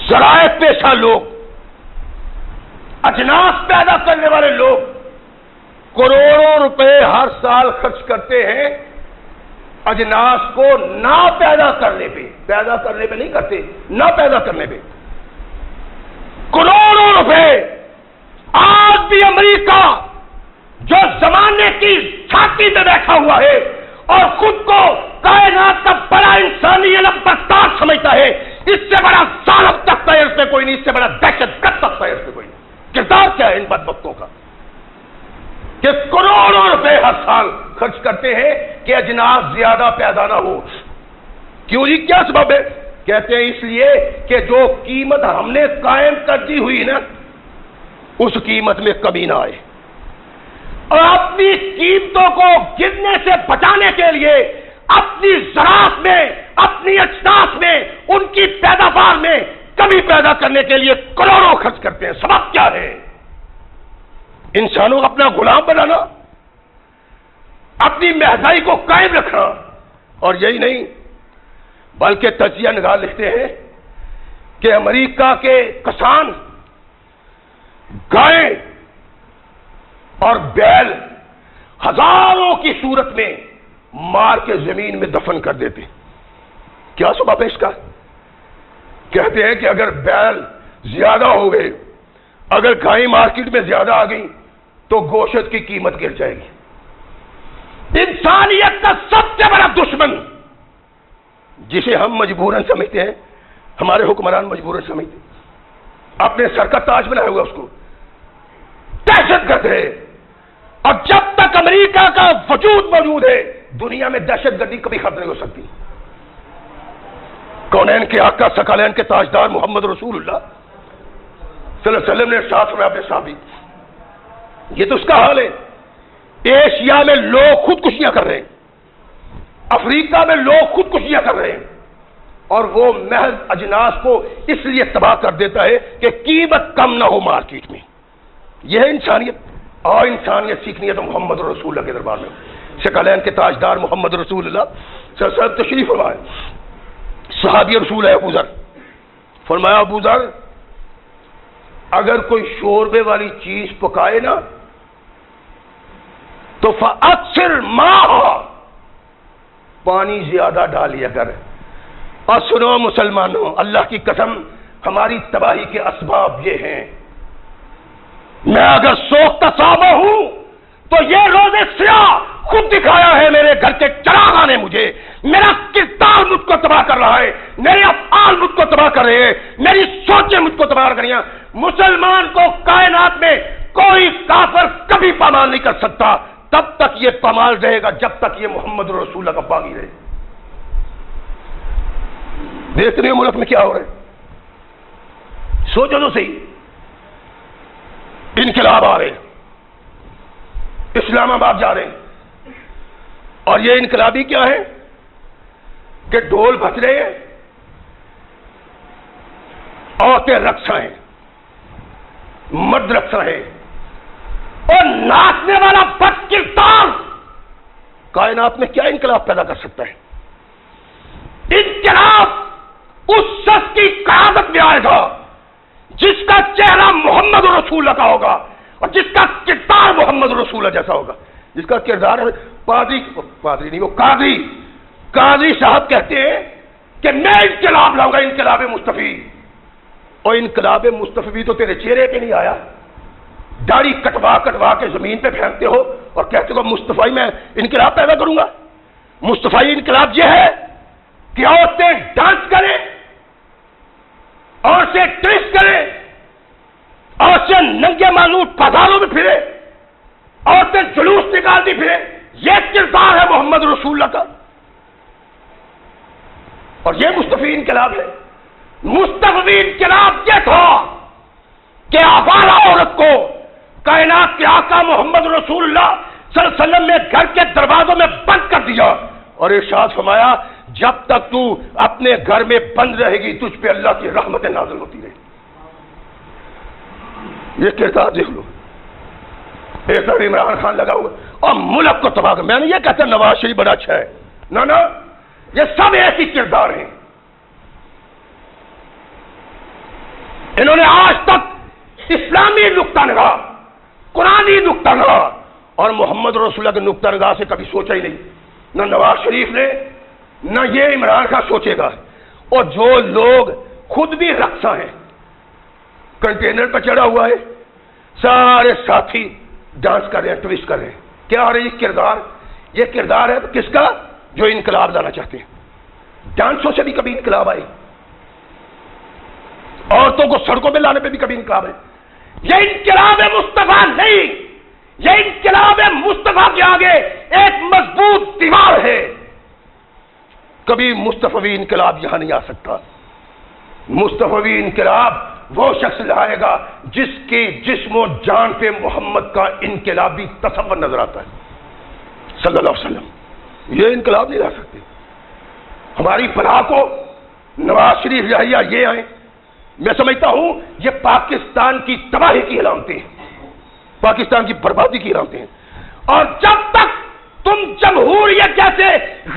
ذرائع پیشہ لوگ، اجناس پیدا کرنے والے لوگ کروڑوں روپے ہر سال خرچ کرتے ہیں اجناس کو نہ پیدا کرنے پہ، پیدا کرنے پہ نہیں کرتے، نہ پیدا کرنے پہ کروڑوں روپے۔ آج بھی امریکہ جو زمانے کی چھاتی میں بیٹھا ہوا ہے اور خود کو کائنات کا بڑا انسانی علم بردار سمجھتا ہے، اس سے بڑا ظالم تختہ ہے اس میں کوئی نہیں، اس سے بڑا دہشت گرد تختہ ہے اس میں کوئی نہیں۔ کردار کیا ہے ان بدبختوں کا کہ کروڑوں روپے ہر سال خرچ کرتے ہیں کہ اجناس زیادہ پیدا نہ ہو۔ کیوں جی؟ کیا سبب ہے؟ کہتے ہیں اس لیے کہ جو قیمت ہم نے قائم کر دی ہوئی نا اس قیمت میں کمی نہ آئے، اور اپنی قیمتوں کو گرنے سے بچانے کے لیے اپنی زراعت میں، اپنی اجناس میں، ان کی پیداوار میں کمی پیدا کرنے کے لیے کروڑوں خرچ کرتے ہیں۔ سبب کیا ہے؟ انسانوں کو اپنا غلام بنانا، اپنی مہنگائی کو قائم رکھنا۔ اور یہی نہیں بلکہ تجزیہ نگار لکھتے ہیں کہ امریکہ کے کسان گائے اور بیل ہزاروں کی صورت میں مار کے زمین میں دفن کر دیتے۔ کیا سبب ہے اس کا؟ کہتے ہیں کہ اگر بیل زیادہ ہو گئے، اگر گائے مارکیٹ میں زیادہ آ گئی تو گوشت کی قیمت گر جائے گی۔ انسانیت کا سب سے بڑا دشمن جسے ہم مجبوراً سمجھتے ہیں، ہمارے حکمران مجبوراً سمجھتے ہیں، اپنے سر کا تاج بنایا ہوا اس کو دہشت گرد ہے۔ اور جب تک امریکہ کا وجود موجود ہے دنیا میں دہشت گردی کبھی ختم نہیں ہو سکتی۔ کونین کے آقا ثقلین کے تاجدار محمد رسول اللہ صلی اللہ علیہ وسلم نے ارشاد فرمایا اپنے صحابی، یہ تو اس کا حال ہے۔ ایشیا میں لوگ خودکشیاں کر رہے ہیں، افریقہ میں لوگ خودکشیاں کر رہے ہیں، اور وہ محض اجناس کو اس لیے تباہ کر دیتا ہے کہ قیمت کم نہ ہو مارکیٹ میں۔ یہ ہے انسانیت، اور انسانیت سیکھنی ہے تو محمد رسول اللہ کے دربار میں۔ ثقلین کے تاجدار محمد رسول اللہ صلی اللہ علیہ وسلم تشریف فرمائے، صحابی رسول ہے ابو ذر، فرمایا ابو ذر اگر کوئی شوربے والی چیز پکائے نا تو فاکثر ماء، پانی زیادہ ڈالیا کر۔ اور سنو مسلمانوں، اللہ کی قسم ہماری تباہی کے اسباب یہ ہیں، میں اگر سوختہ صحابہ ہوں تو یہ روزے سیاہ خود دکھایا ہے، میرے گھر کے چراغاں نے مجھے، میرا کردار مجھ کو تباہ کر رہا ہے، میرے افعال مجھ کو تباہ کر رہے ہیں، میری سوچیں مجھ کو تباہ کر رہی ہیں۔ مسلمان کو کائنات میں کوئی کافر کبھی پامال نہیں کر سکتا، تب تک یہ پامال رہے گا جب تک یہ محمد رسول اللہ کا باغی رہے۔ دیکھ رہے ہو ملک میں کیا ہو رہا ہے؟ سوچو تو صحیح، انقلاب آ رہے ہیں، اسلام آباد جا رہے ہیں، اور یہ انقلابی کیا ہے کہ ڈھول بج رہے ہیں، عورتیں رقصاں ہیں، مرد رقصاں ہیں، اور ناچنے والا بد کردار کائنات میں کیا انقلاب پیدا کر سکتا ہے؟ انقلاب اس شخص کی قیادت میں آئے گا جس کا چہرہ محمد رسول اللہ کا ہوگا اور جس کا کردار محمد رسول اللہ جیسا ہوگا، جس کا کردار پادری نہیں، وہ قاضی صاحب کہتے ہیں کہ میں انقلاب لاؤں گا، انقلاب مصطفی۔ اور انقلاب مصطفی تو تیرے چہرے پہ نہیں آیا، داڑھی کٹوا کے زمین پہ پھینکتے ہو اور کہتے ہو مصطفی میں انقلاب پیدا کروں گا۔ مصطفی انقلاب یہ ہے کہ عورتیں ڈانس کریں، عورتیں ٹویسٹ کریں، عورتیں ننگے معلوم بازاروں میں پھرے، عورتیں جلوس نکالتی پھرے، یہ کردار ہے محمد رسول اللہ کا، اور یہ مصطفی انقلاب ہے۔ مصطفی انقلاب یہ تھا کہ آوارہ عورت کو کائنات کے آقا محمد رسول اللہ صلی اللہ علیہ وسلم نے گھر کے دروازوں میں بند کر دیا اور ارشاد فرمایا جب تک تو اپنے گھر میں بند رہے گی تجھ پہ اللہ کی رحمتیں نازل ہوتی رہے۔ یہ کردار دیکھ لو، ایک طرف عمران خان لگا ہوا اور ملک کو تباہ کر۔ میں نے یہ کہتا نواز شریف بڑا اچھا ہے، نہ یہ سب ایسی کردار ہیں۔ انہوں نے آج تک اسلامی نقطہ نگاہ، قرآنی نقطہ نگاہ اور محمد رسول اللہ کے نقطہ نگاہ سے کبھی سوچا ہی نہیں، نہ نواز شریف نے نہ یہ عمران خان سوچے گا۔ اور جو لوگ خود بھی رقصاں ہیں، کنٹینر پہ چڑھا ہوا ہے، سارے ساتھی ڈانس کر رہے ہیں، ٹویسٹ کر رہے ہیں، کیا ہو رہا ہے؟ یہ کردار ہے کس کا؟ جو انقلاب لانا چاہتے ہیں۔ ڈانسوں سے بھی کبھی انقلاب آئے، عورتوں کو سڑکوں پہ لانے پہ بھی کبھی انقلاب ہے۔ یہ انقلاب مصطفیٰ نہیں، یہ انقلاب مصطفیٰ کے آگے ایک مضبوط دیوار ہے، کبھی مصطفی انقلاب یہاں نہیں آ سکتا۔ مصطفی انقلاب وہ شخص لائے گا جس کی جسم و جان پہ محمد کا انقلابی تصور نظر آتا ہے صلی اللہ علیہ وسلم. یہ انقلاب نہیں لا سکتے. ہماری فلاح کو نواز شریف یحییٰ یہ آئے، میں سمجھتا ہوں یہ پاکستان کی تباہی کی علامتیں ہیں، پاکستان کی بربادی کی علامتیں ہیں. اور جب تک تم جمہوریت جیسے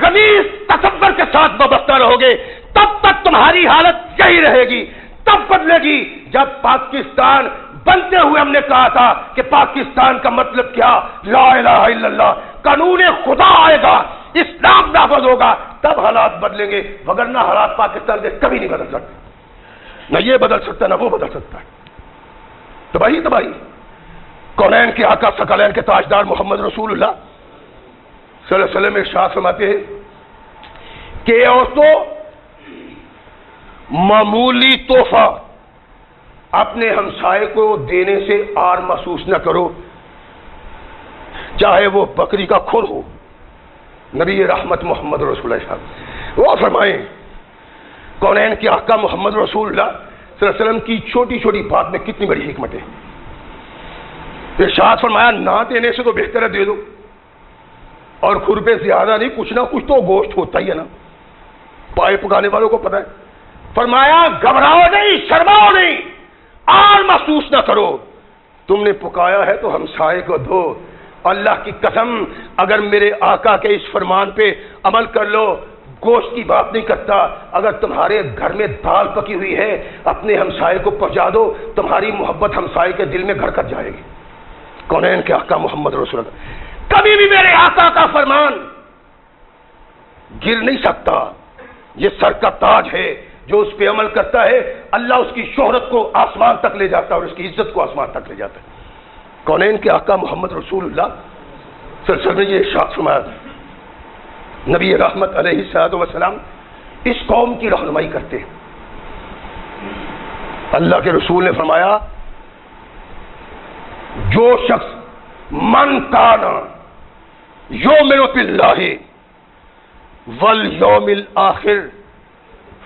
غلیظ تصور کے ساتھ وابستہ رہو گے تب تک تمہاری حالت یہی رہے گی. تب بدلے گی جب پاکستان بنتے ہوئے ہم نے کہا تھا کہ پاکستان کا مطلب کیا، لا الہ الا اللہ، قانون خدا آئے گا، اسلام نافذ ہوگا، تب حالات بدلیں گے. وگرنہ حالات پاکستان کے کبھی نہیں بدل سکتے. نہ یہ بدل سکتا نہ وہ بدل سکتا ہے. تباہی تباہی. کونین کے آقا ثقلین کے تاجدار محمد رسول اللہ صلی اللہ علیہ وسلم ارشاد فرماتے ہیں کہ عورتوں معمولی تحفہ اپنے ہمسائے کو دینے سے آر محسوس نہ کرو، چاہے وہ بکری کا کھر ہو. نبی رحمت محمد رسول اللہ صاحب وہ فرمائیں کونین کے آقا محمد رسول اللہ صلی اللہ علیہ وسلم کی چھوٹی چھوٹی بات میں کتنی بڑی حکمت ہے. ارشاد فرمایا نہ دینے سے تو بہتر ہے دے دو، اور کھر پہ زیادہ نہیں، کچھ نہ کچھ تو گوشت ہوتا ہی ہے نا، پائے پکانے والوں کو پتہ ہے. فرمایا گھبراؤ نہیں، شرماؤ نہیں، آر محسوس نہ کرو، تم نے پکایا ہے تو ہمسائے کو دو. اللہ کی قسم اگر میرے آقا کے اس فرمان پہ عمل کر لو، گوشت کی بات نہیں کرتا، اگر تمہارے گھر میں دال پکی ہوئی ہے اپنے ہمسائے کو پہنچا دو، تمہاری محبت ہمسائے کے دل میں گھر کر جائے گی. کونین کے آقا محمد رسول اللہ کبھی بھی میرے آقا کا فرمان گر نہیں سکتا. یہ سر کا تاج ہے، جو اس پہ عمل کرتا ہے اللہ اس کی شہرت کو آسمان تک لے جاتا ہے اور اس کی عزت کو آسمان تک لے جاتا ہے. کونین کے آقا محمد رسول اللہ صلی اللہ علیہ وسلم نے یہ ارشاد فرمایا. نبی رحمت علیہ الصلوۃ والسلام اس قوم کی رہنمائی کرتے ہیں. اللہ کے رسول نے فرمایا جو شخص من کانا یؤمن باللہ والیوم الآخر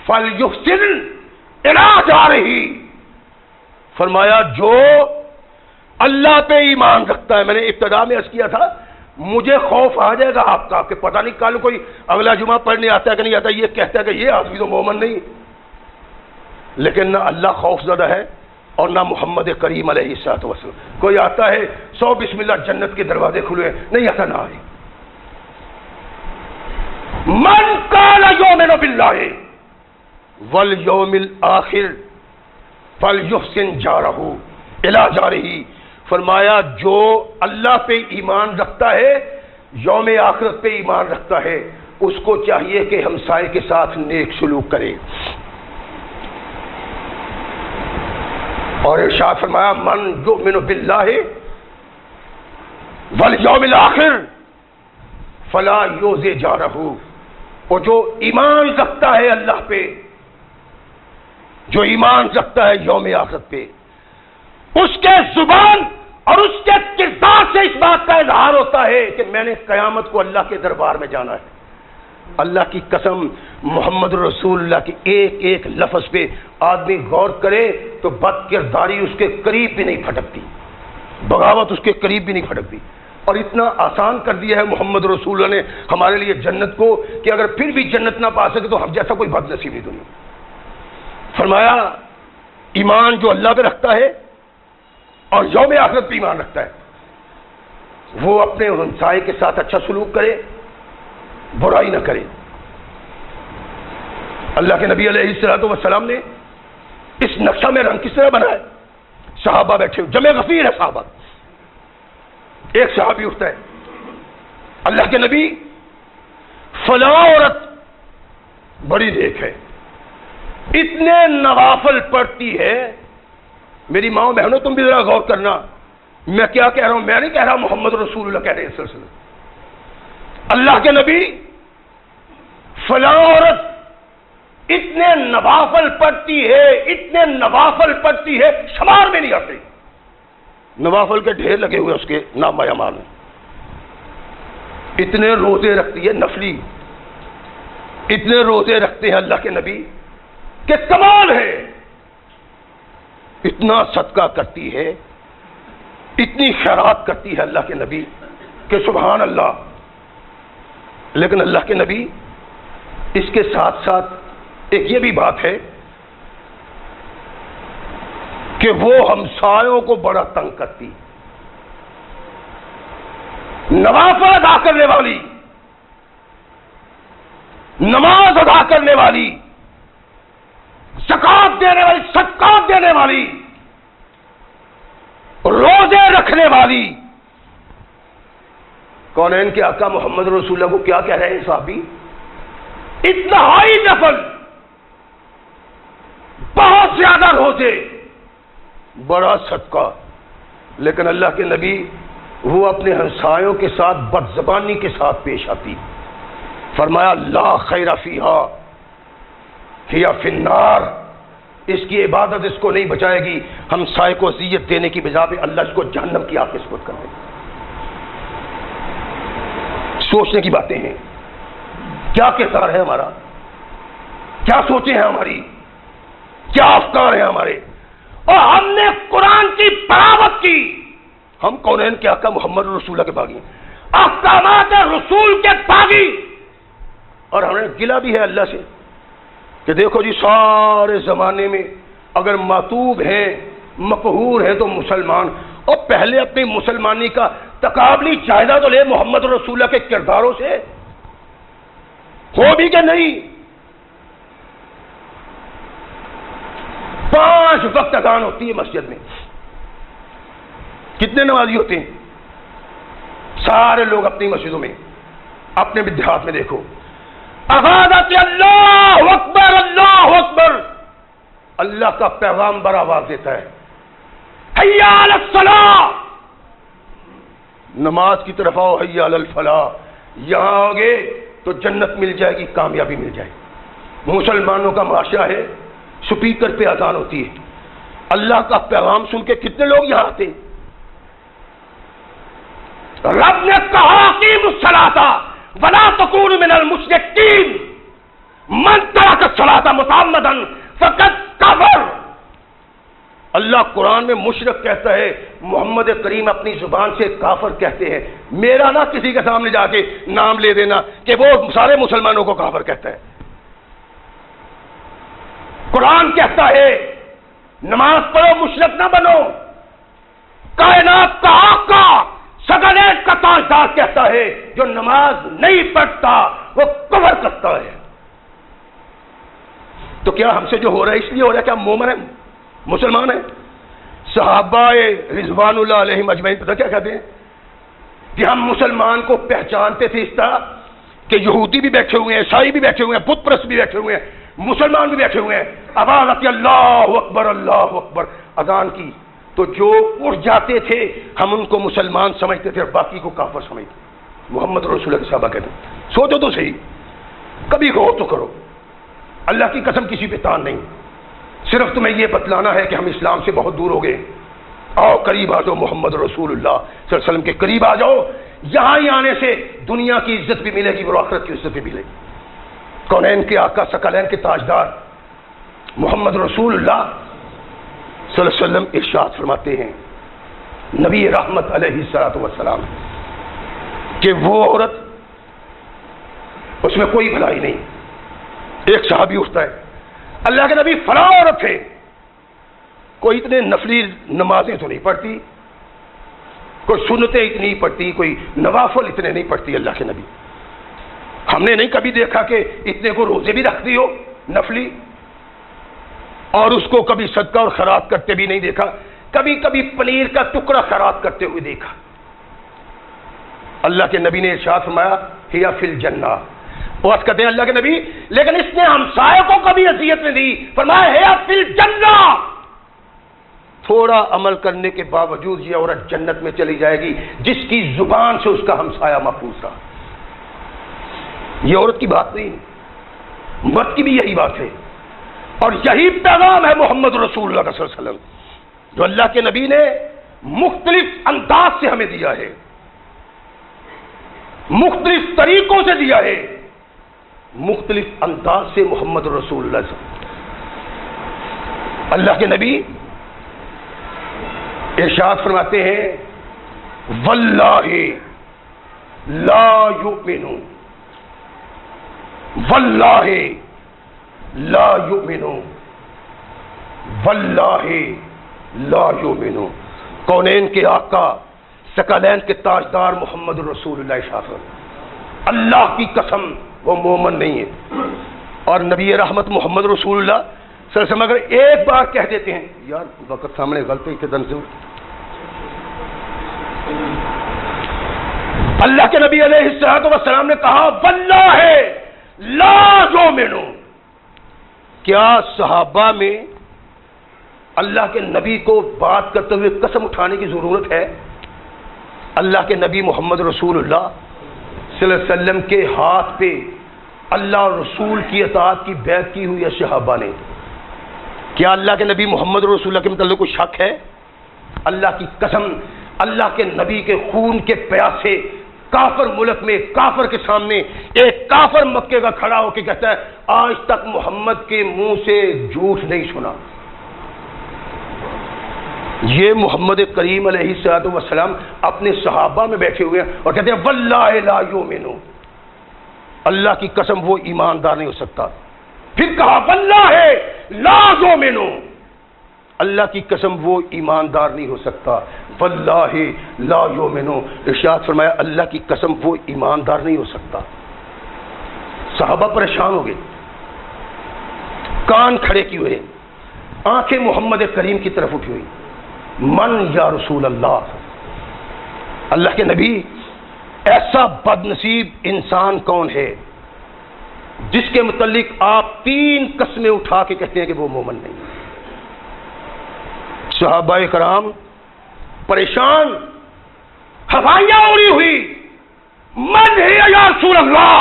فلیحسن الی جارہ، فرمایا جو اللہ پہ ایمان رکھتا ہے. میں نے ابتدا میں عرض کیا تھا مجھے خوف آ جائے گا آپ کا کہ پتہ نہیں کل کوئی اگلا جمعہ پڑھنے آتا ہے کہ نہیں آتا، یہ کہتا ہے کہ یہ آدمی تو مومن نہیں. لیکن نہ اللہ خوف زدہ ہے اور نہ محمد کریم علیہ الصلوۃ والسلام. کوئی آتا ہے 100 بسم اللہ جنت کے دروازے کھلے ہیں، نہیں آتا نہ آئے. من کان یؤمن باللہ والیوم الآخر فلیحسن جارہ الی جارہ، فرمایا جو اللہ پہ ایمان رکھتا ہے، یوم آخرت پہ ایمان رکھتا ہے، اس کو چاہیے کہ ہمسائے کے ساتھ نیک سلوک کرے. اور ارشاد فرمایا من یؤمن باللہ والیوم الآخر فلا یؤذی جارہ، اور جو ایمان رکھتا ہے اللہ پہ، جو ایمان رکھتا ہے یوم آخرت پہ، اس کے زبان اور اس کے کردار سے اس بات کا اظہار ہوتا ہے کہ میں نے قیامت کو اللہ کے دربار میں جانا ہے. اللہ کی قسم محمد رسول اللہ کی ایک ایک لفظ پہ آدمی غور کرے تو بد کرداری اس کے قریب بھی نہیں پھٹکتی، بغاوت اس کے قریب بھی نہیں پھٹکتی. اور اتنا آسان کر دیا ہے محمد رسول اللہ نے ہمارے لیے جنت کو کہ اگر پھر بھی جنت نہ پا سکے تو ہم جیسا کوئی بد نصیب نہیں دنیا. فرمایا ایمان جو اللہ پہ رکھتا ہے اور یوم آخرت پہ ایمان رکھتا ہے وہ اپنے ہمسائے کے ساتھ اچھا سلوک کرے، برائی نہ کرے. اللہ کے نبی علیہ الصلوۃ والسلام نے اس نقشہ میں رنگ کس طرح بنایا. صحابہ بیٹھے ہوئے، جمع غفیر ہے صحابہ. ایک صحابی اٹھتا ہے، اللہ کے نبی فلاں عورت بڑی نیک ہے، اتنے نوافل پڑھتی ہے. میری ماں بہنوں تم بھی ذرا غور کرنا، میں کیا کہہ رہا ہوں، میں نہیں کہہ رہا، محمد رسول اللہ کہہ رہے ہیں صلی اللہ علیہ وسلم. اللہ کے نبی فلاں عورت اتنے نوافل پڑھتی ہے، اتنے نوافل پڑھتی ہے، شمار میں نہیں آتے. نوافل کے ڈھیر لگے ہوئے اس کے نام اعمال میں. اتنے روزے رکھتی ہے نفلی، اتنے روزے رکھتے ہیں اللہ کے نبی کہ کمال ہے، اتنا صدقہ کرتی ہے، اتنی خیرات کرتی ہے اللہ کے نبی کہ سبحان اللہ. لیکن اللہ کے نبی اس کے ساتھ ساتھ ایک یہ بھی بات ہے کہ وہ ہمسایوں کو بڑا تنگ کرتی. نوافل ادا کرنے والی، نماز ادا کرنے والی، زکات دینے والی، صدقات دینے والی، روزے رکھنے والی. کونین کے آقا محمد رسول اللہ کو کیا کہہ رہے ہیں صحابی؟ انتہائی نفل، بہت زیادہ روزے، بڑا صدقہ. لیکن اللہ کے نبی وہ اپنے ہمسایوں کے ساتھ بدزبانی کے ساتھ پیش آتی. فرمایا لا خیر فیہا ہی فی النار، اس کی عبادت اس کو نہیں بچائے گی، ہمسائے کو اذیت دینے کی بجا پہ اللہ اس کو جہنم کی آگ کے سپرد کر دے گا. سوچنے کی باتیں ہیں. کیا کردار ہے ہمارا، کیا سوچیں ہیں ہماری، کیا افکار ہیں ہمارے. اور ہم نے قرآن کی بغاوت کی. ہم کونین کے آقا محمد رسول اللہ کے باغی، احکامات رسول کے باغی. اور ہمیں گلہ بھی ہے اللہ سے کہ دیکھو جی سارے زمانے میں اگر معتوب ہیں، مقہور ہیں تو مسلمان. اور پہلے اپنی مسلمانی کا تقابلی جائزہ تو لے محمد رسول اللہ کے کرداروں سے، ہو بھی کہ نہیں. 5 وقت اذان ہوتی ہے مسجد میں، کتنے نمازی ہوتے ہیں؟ سارے لوگ اپنی مسجدوں میں، اپنے دیہات میں دیکھو، اذان اللہ اکبر اللہ اکبر، اللہ کا پیغامبر آواز دیتا ہے حی علی الصلاۃ، نماز کی طرف آؤ، حی علی الفلاح. یہاں آگے تو جنت مل جائے گی، کامیابی مل جائے گی. مسلمانوں کا معاشرہ ہے، سپیکر پہ اذان ہوتی ہے، اللہ کا پیغام سن کے کتنے لوگ یہاں آتے ہیں. رب نے کہا اقیموا الصلاۃ ولا تکونوا من المشرکین، من ترک الصلاۃ متعمدا فقد کفر. اللہ قرآن میں مشرک کہتا ہے، محمد کریم اپنی زبان سے کافر کہتے ہیں. میرا نہ کسی کے سامنے جا کے نام لے دینا کہ وہ سارے مسلمانوں کو کافر کہتا ہے. قرآن کہتا ہے نماز پڑھو، مشرک نہ بنو. کائنات کا آقا سگلیٹ کا تاجدار کہتا ہے جو نماز نہیں پڑھتا وہ کفر کرتا ہے. تو کیا ہم سے جو ہو رہا ہے اس لیے ہو رہا ہے کہ ہم مومن ہیں، مسلمان ہیں؟ صحابہ رضوان اللہ علیہم اجمعین پتہ کیا کہتے ہیں کہ ہم مسلمان کو پہچانتے تھے اس طرح کہ یہودی بھی بیٹھے ہوئے ہیں، عیسائی بھی بیٹھے ہوئے ہیں، بت پرست بھی بیٹھے ہوئے ہیں، مسلمان بھی بیٹھے ہوئے ہیں. آواز آتی اللہ اکبر اللہ اکبر اذان کی، تو جو اٹھ جاتے تھے ہم ان کو مسلمان سمجھتے تھے اور باقی کو کافر سمجھتے. محمد رسول اللہ کے صحابہ کہتے ہیں. سوچو تو صحیح، کبھی غور تو کرو. اللہ کی قسم کسی پہ تان نہیں، صرف تمہیں یہ بتلانا ہے کہ ہم اسلام سے بہت دور ہو گئے. آؤ قریب آ جاؤ، محمد رسول اللہ صلی اللہ علیہ وسلم کے قریب آ جاؤ. یہاں ہی آنے سے دنیا کی عزت بھی ملے گی اور آخرت کی عزت بھی ملے گی. کونین کے آقا ثقلین کے تاجدار محمد رسول اللہ صلی اللہ علیہ وسلم ارشاد فرماتے ہیں، نبی رحمت علیہ الصلوۃ والسلام، کہ وہ عورت اس میں کوئی بھلائی نہیں. ایک صحابی اٹھتا ہے، اللہ کے نبی فلاں عورت ہے، کوئی اتنے نفلی نمازیں تو نہیں پڑھتی، کوئی سنتیں اتنی پڑھتی، کوئی نوافل اتنے نہیں پڑھتی. اللہ کے نبی ہم نے نہیں کبھی دیکھا کہ اتنے کو روزے بھی رکھتی ہو نفلی، اور اس کو کبھی صدقہ اور خیرات کرتے بھی نہیں دیکھا. کبھی کبھی پنیر کا ٹکڑا خیرات کرتے ہوئے دیکھا. اللہ کے نبی نے ارشاد فرمایا ہی فی الجنہ. بہت کہتے ہیں اللہ کے نبی لیکن اس نے ہمسائے کو کبھی اذیت نہیں دی. فرمایا ہے فی الجنہ. تھوڑا عمل کرنے کے باوجود یہ عورت جنت میں چلی جائے گی جس کی زبان سے اس کا ہمسایہ محفوظ رہا. یہ عورت کی بات نہیں، مرد کی بھی یہی بات ہے. اور یہی پیغام ہے محمد رسول اللہ صلی اللہ علیہ وسلم جو اللہ کے نبی نے مختلف انداز سے ہمیں دیا ہے، مختلف طریقوں سے دیا ہے، مختلف انداز سے محمد رسول اللہ صلی اللہ علیہ وسلم. اللہ کے نبی ارشاد فرماتے ہیں واللہ لا یؤمن، واللہ لا یؤمن، واللہ لا یؤمن۔ کونین کے آقا، ثقلین کے تاجدار محمد رسول اللہ صلی اللہ علیہ وسلم، اللہ کی قسم وہ مومن نہیں ہے۔ اور نبی رحمت محمد رسول اللہ صلی اللہ علیہ وسلم اگر ایک بار کہہ دیتے ہیں، یار وقت سامنے غلطی کے دن سے اللہ کے نبی علیہ الصلوۃ والسلام نے کہا واللہ لا یؤمن، کیا صحابہ میں اللہ کے نبی کو بات کرتے ہوئے قسم اٹھانے کی ضرورت ہے؟ اللہ کے نبی محمد رسول اللہ صلی اللہ علیہ وسلم کے ہاتھ پہ اللہ اور رسول کی اطاعت کی بیعت کی ہوئی ہے صحابہ نے، کیا اللہ کے نبی محمد رسول اللہ کے متعلق کوئی شک ہے؟ اللہ کی قسم، اللہ کے نبی کے خون کے پیاسے کافر ملک میں کافر کے سامنے ایک کافر مکے کا کھڑا ہو کے کہتا ہے آج تک محمد کے منہ سے جھوٹ نہیں سنا۔ یہ محمد کریم علیہ الصلوۃ والسلام اپنے صحابہ میں بیٹھے ہوئے ہیں اور کہتے ہیں واللہ لا یؤمن، اللہ کی قسم وہ ایماندار نہیں ہو سکتا۔ پھر کہا واللہ لا یؤمن، اللہ کی قسم وہ ایماندار نہیں ہو سکتا۔ واللہ لا یؤمن، ارشاد فرمایا اللہ کی قسم وہ ایماندار نہیں ہو سکتا۔ صحابہ پریشان ہو گئے، کان کھڑے کیے ہوئے، آنکھیں محمد کریم کی طرف اٹھی ہوئی، من یا رسول اللہ، اللہ کے نبی ایسا بد نصیب انسان کون ہے جس کے متعلق آپ 3 قسمیں اٹھا کے کہتے ہیں کہ وہ مومن نہیں؟ صحابہ کرام پریشان، ہوائیاں اڑی ہوئی، من ہے یا رسول اللہ،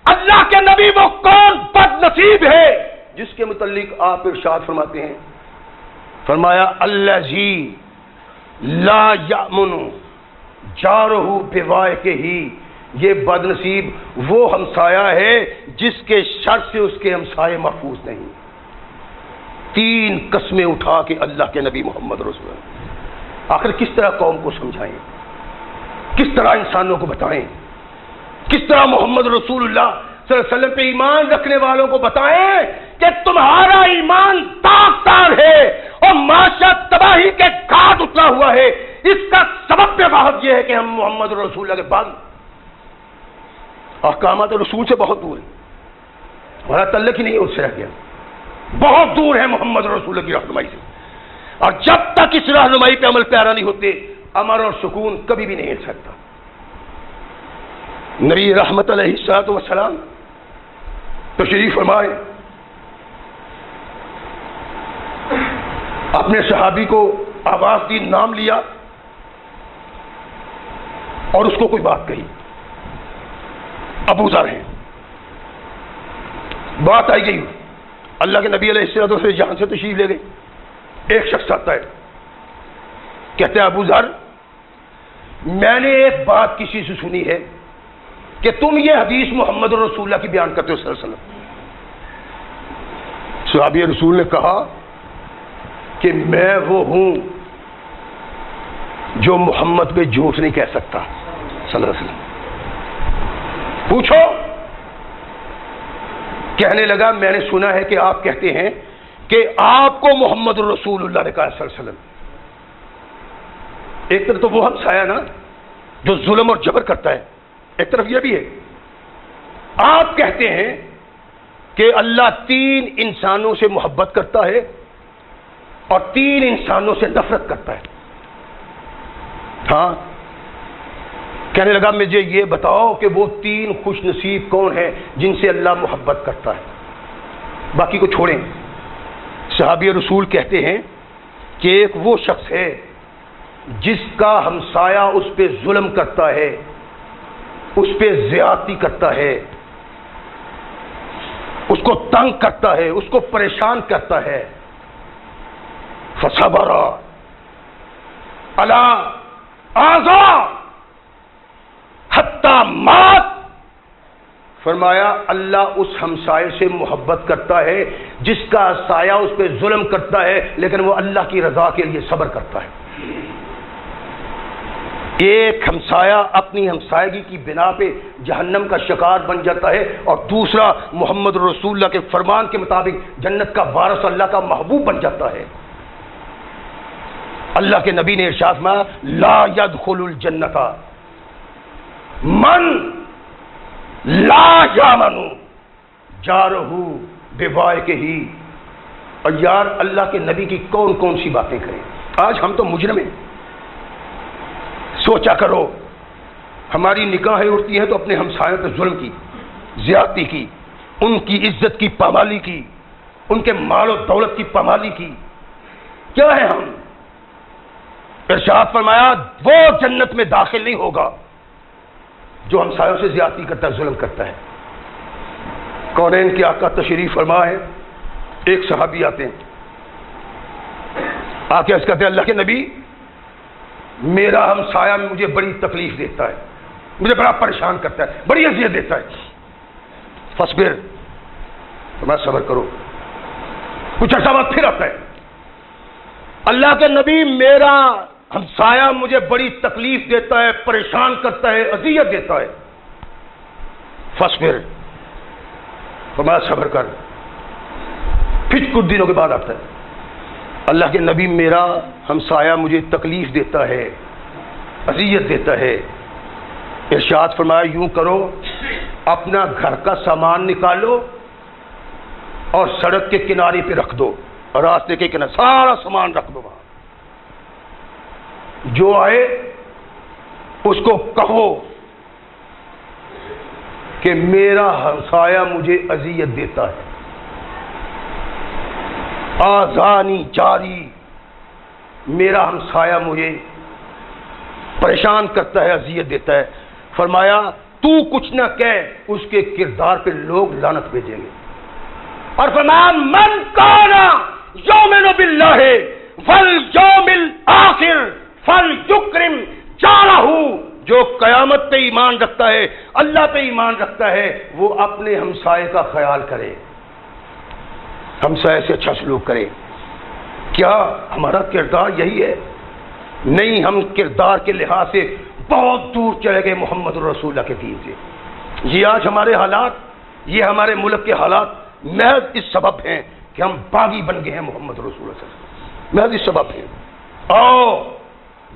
اللہ کے نبی وہ کون بد نصیب ہے جس کے متعلق آپ ارشاد فرماتے ہیں؟ فرمایا الذی لا یأمن جارہ بوائقہ، یہ بد نصیب وہ ہمسایہ ہے جس کے شر سے اس کے ہمسائے محفوظ نہیں۔ 3 قسمیں اٹھا کے اللہ کے نبی محمد رسول اللہ، آخر کس طرح قوم کو سمجھائیں، کس طرح انسانوں کو بتائیں، کس طرح محمد رسول اللہ صلی اللہ علیہ وسلم پہ ایمان رکھنے والوں کو بتائیں کہ تمہارا ایمان داغدار ہے اور معاشرہ تباہی کے گھاٹ اترا ہوا ہے، اس کا سبب بحث یہ ہے کہ ہم محمد رسول اللہ کے بعد احکامات رسول سے بہت دور ہیں، ہمارا تعلق ہی نہیں اس سے رہ گیا، بہت دور ہے محمد رسول اللہ کی رہنمائی سے، اور جب تک اس رہنمائی پہ عمل پیرا نہیں ہوتے امن اور سکون کبھی بھی نہیں مل سکتا۔ نبی رحمت علیہ الصلوۃ والسلام تشریف فرمائے، اپنے صحابی کو آواز دی، نام لیا اور اس کو کوئی بات کہی، ابو ذر ہیں، بات آئی گئی، اللہ کے نبی علیہ السلام سے جہاں سے تشریف لے گئے، ایک شخص آتا ہے کہتے ہیں ابو ذر میں نے ایک بات کسی سے سنی ہے کہ تم یہ حدیث محمد رسول اللہ کی بیان کرتے ہو صلی اللہ علیہ وسلم۔ صحابی رسول نے کہا کہ میں وہ ہوں جو محمد پہ جھوٹ نہیں کہہ سکتا صلی اللہ علیہ وسلم۔ پوچھو، کہنے لگا میں نے سنا ہے کہ آپ کہتے ہیں کہ آپ کو محمد رسول اللہ نے کہا صلی اللہ علیہ وسلم۔ ایک طرف تو وہ ہمسایہ نا جو ظلم اور جبر کرتا ہے، ایک طرف یہ بھی ہے آپ کہتے ہیں کہ اللہ 3 انسانوں سے محبت کرتا ہے اور 3 انسانوں سے نفرت کرتا ہے۔ ہاں، کہنے لگا مجھے یہ بتاؤ کہ وہ 3 خوش نصیب کون ہیں جن سے اللہ محبت کرتا ہے، باقی کو چھوڑیں۔ صحابی رسول کہتے ہیں کہ ایک وہ شخص ہے جس کا ہمسایہ اس پہ ظلم کرتا ہے، اس پہ زیادتی کرتا ہے، اس کو تنگ کرتا ہے، اس کو پریشان کرتا ہے، فصبر علی آذا حتی مات فرمایا اللہ اس ہمسائے سے محبت کرتا ہے جس کا سایہ اس پہ ظلم کرتا ہے لیکن وہ اللہ کی رضا کے لیے صبر کرتا ہے۔ ایک ہمسایہ اپنی ہمسایگی کی بنا پہ جہنم کا شکار بن جاتا ہے اور دوسرا محمد رسول اللہ کے فرمان کے مطابق جنت کا وارث اللہ کا محبوب بن جاتا ہے۔ اللہ کے نبی نے ارشاد فرمایا لا يدخل الجنت من لا یامن جارہ بوائقہ۔ اور یار اللہ کے نبی کی کون کون سی باتیں کریں، آج ہم تو مجرم ہیں۔ سوچا کرو ہماری نکاحیں اٹھتی ہیں تو اپنے ہمسایوں پہ ظلم کی، زیادتی کی، ان کی عزت کی پامالی کی، ان کے مال و دولت کی پامالی کی، کیا ہے ہم؟ ارشاد فرمایا وہ جنت میں داخل نہیں ہوگا جو ہمسایوں سے زیادتی کرتا ہے، ظلم کرتا ہے۔ کونین کے آقا تشریف فرما ہے، ایک صحابی آتے ہیں، آ کے عرض کرتے ہیں اللہ کے نبی میرا ہمسایہ مجھے بڑی تکلیف دیتا ہے، مجھے بڑا پریشان کرتا ہے، بڑی اذیت دیتا ہے۔ فاصبر، تمہیں صبر کرو۔ کچھ عرصہ بعد پھر آتا ہے، اللہ کے نبی میرا ہمسایہ مجھے بڑی تکلیف دیتا ہے، پریشان کرتا ہے، اذیت دیتا ہے۔ فاصبر، تمہیں صبر کر۔ پھر کچھ دنوں کے بعد آتا ہے، اللہ کے نبی میرا ہمسایہ مجھے تکلیف دیتا ہے، اذیت دیتا ہے۔ ارشاد فرمایا یوں کرو اپنا گھر کا سامان نکالو اور سڑک کے کنارے پہ رکھ دو، راستے کے کنارے سارا سامان رکھ دو، وہاں جو آئے اس کو کہو کہ میرا ہمسایہ مجھے اذیت دیتا ہے، آذانی جاری، میرا ہمسایہ مجھے پریشان کرتا ہے، اذیت دیتا ہے۔ فرمایا تو کچھ نہ کہہ، اس کے کردار پہ لوگ لعنت بھیجیں گے۔ اور فرمایا من کانا یؤمن باللہ والیوم الآخر فلیکرم جارہ، جو قیامت پہ ایمان رکھتا ہے، اللہ پہ ایمان رکھتا ہے، وہ اپنے ہمسائے کا خیال کرے، ہمسائے سے اچھا سلوک کرے۔ کیا ہمارا کردار یہی ہے؟ نہیں، ہم کردار کے لحاظ سے بہت دور چلے گئے محمد رسول اللہ کے دین سے۔ یہ آج ہمارے حالات، یہ ہمارے ملک کے حالات محض اس سبب ہیں کہ ہم باغی بن گئے ہیں محمد رسول اللہ صلی اللہ علیہ وسلم، محض اس سبب ہیں۔ آؤ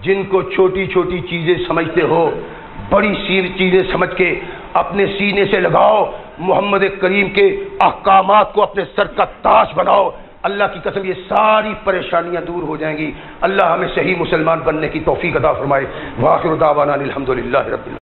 جن کو چھوٹی چھوٹی چیزیں سمجھتے ہو، بڑی چیزیں سمجھ کے اپنے سینے سے لگاؤ، محمد کریم کے احکامات کو اپنے سر کا تاج بناؤ، اللہ کی قسم یہ ساری پریشانیاں دور ہو جائیں گی۔ اللہ ہمیں صحیح مسلمان بننے کی توفیق عطا فرمائے۔ وآخر دعوانا الحمدللہ رب العالمین۔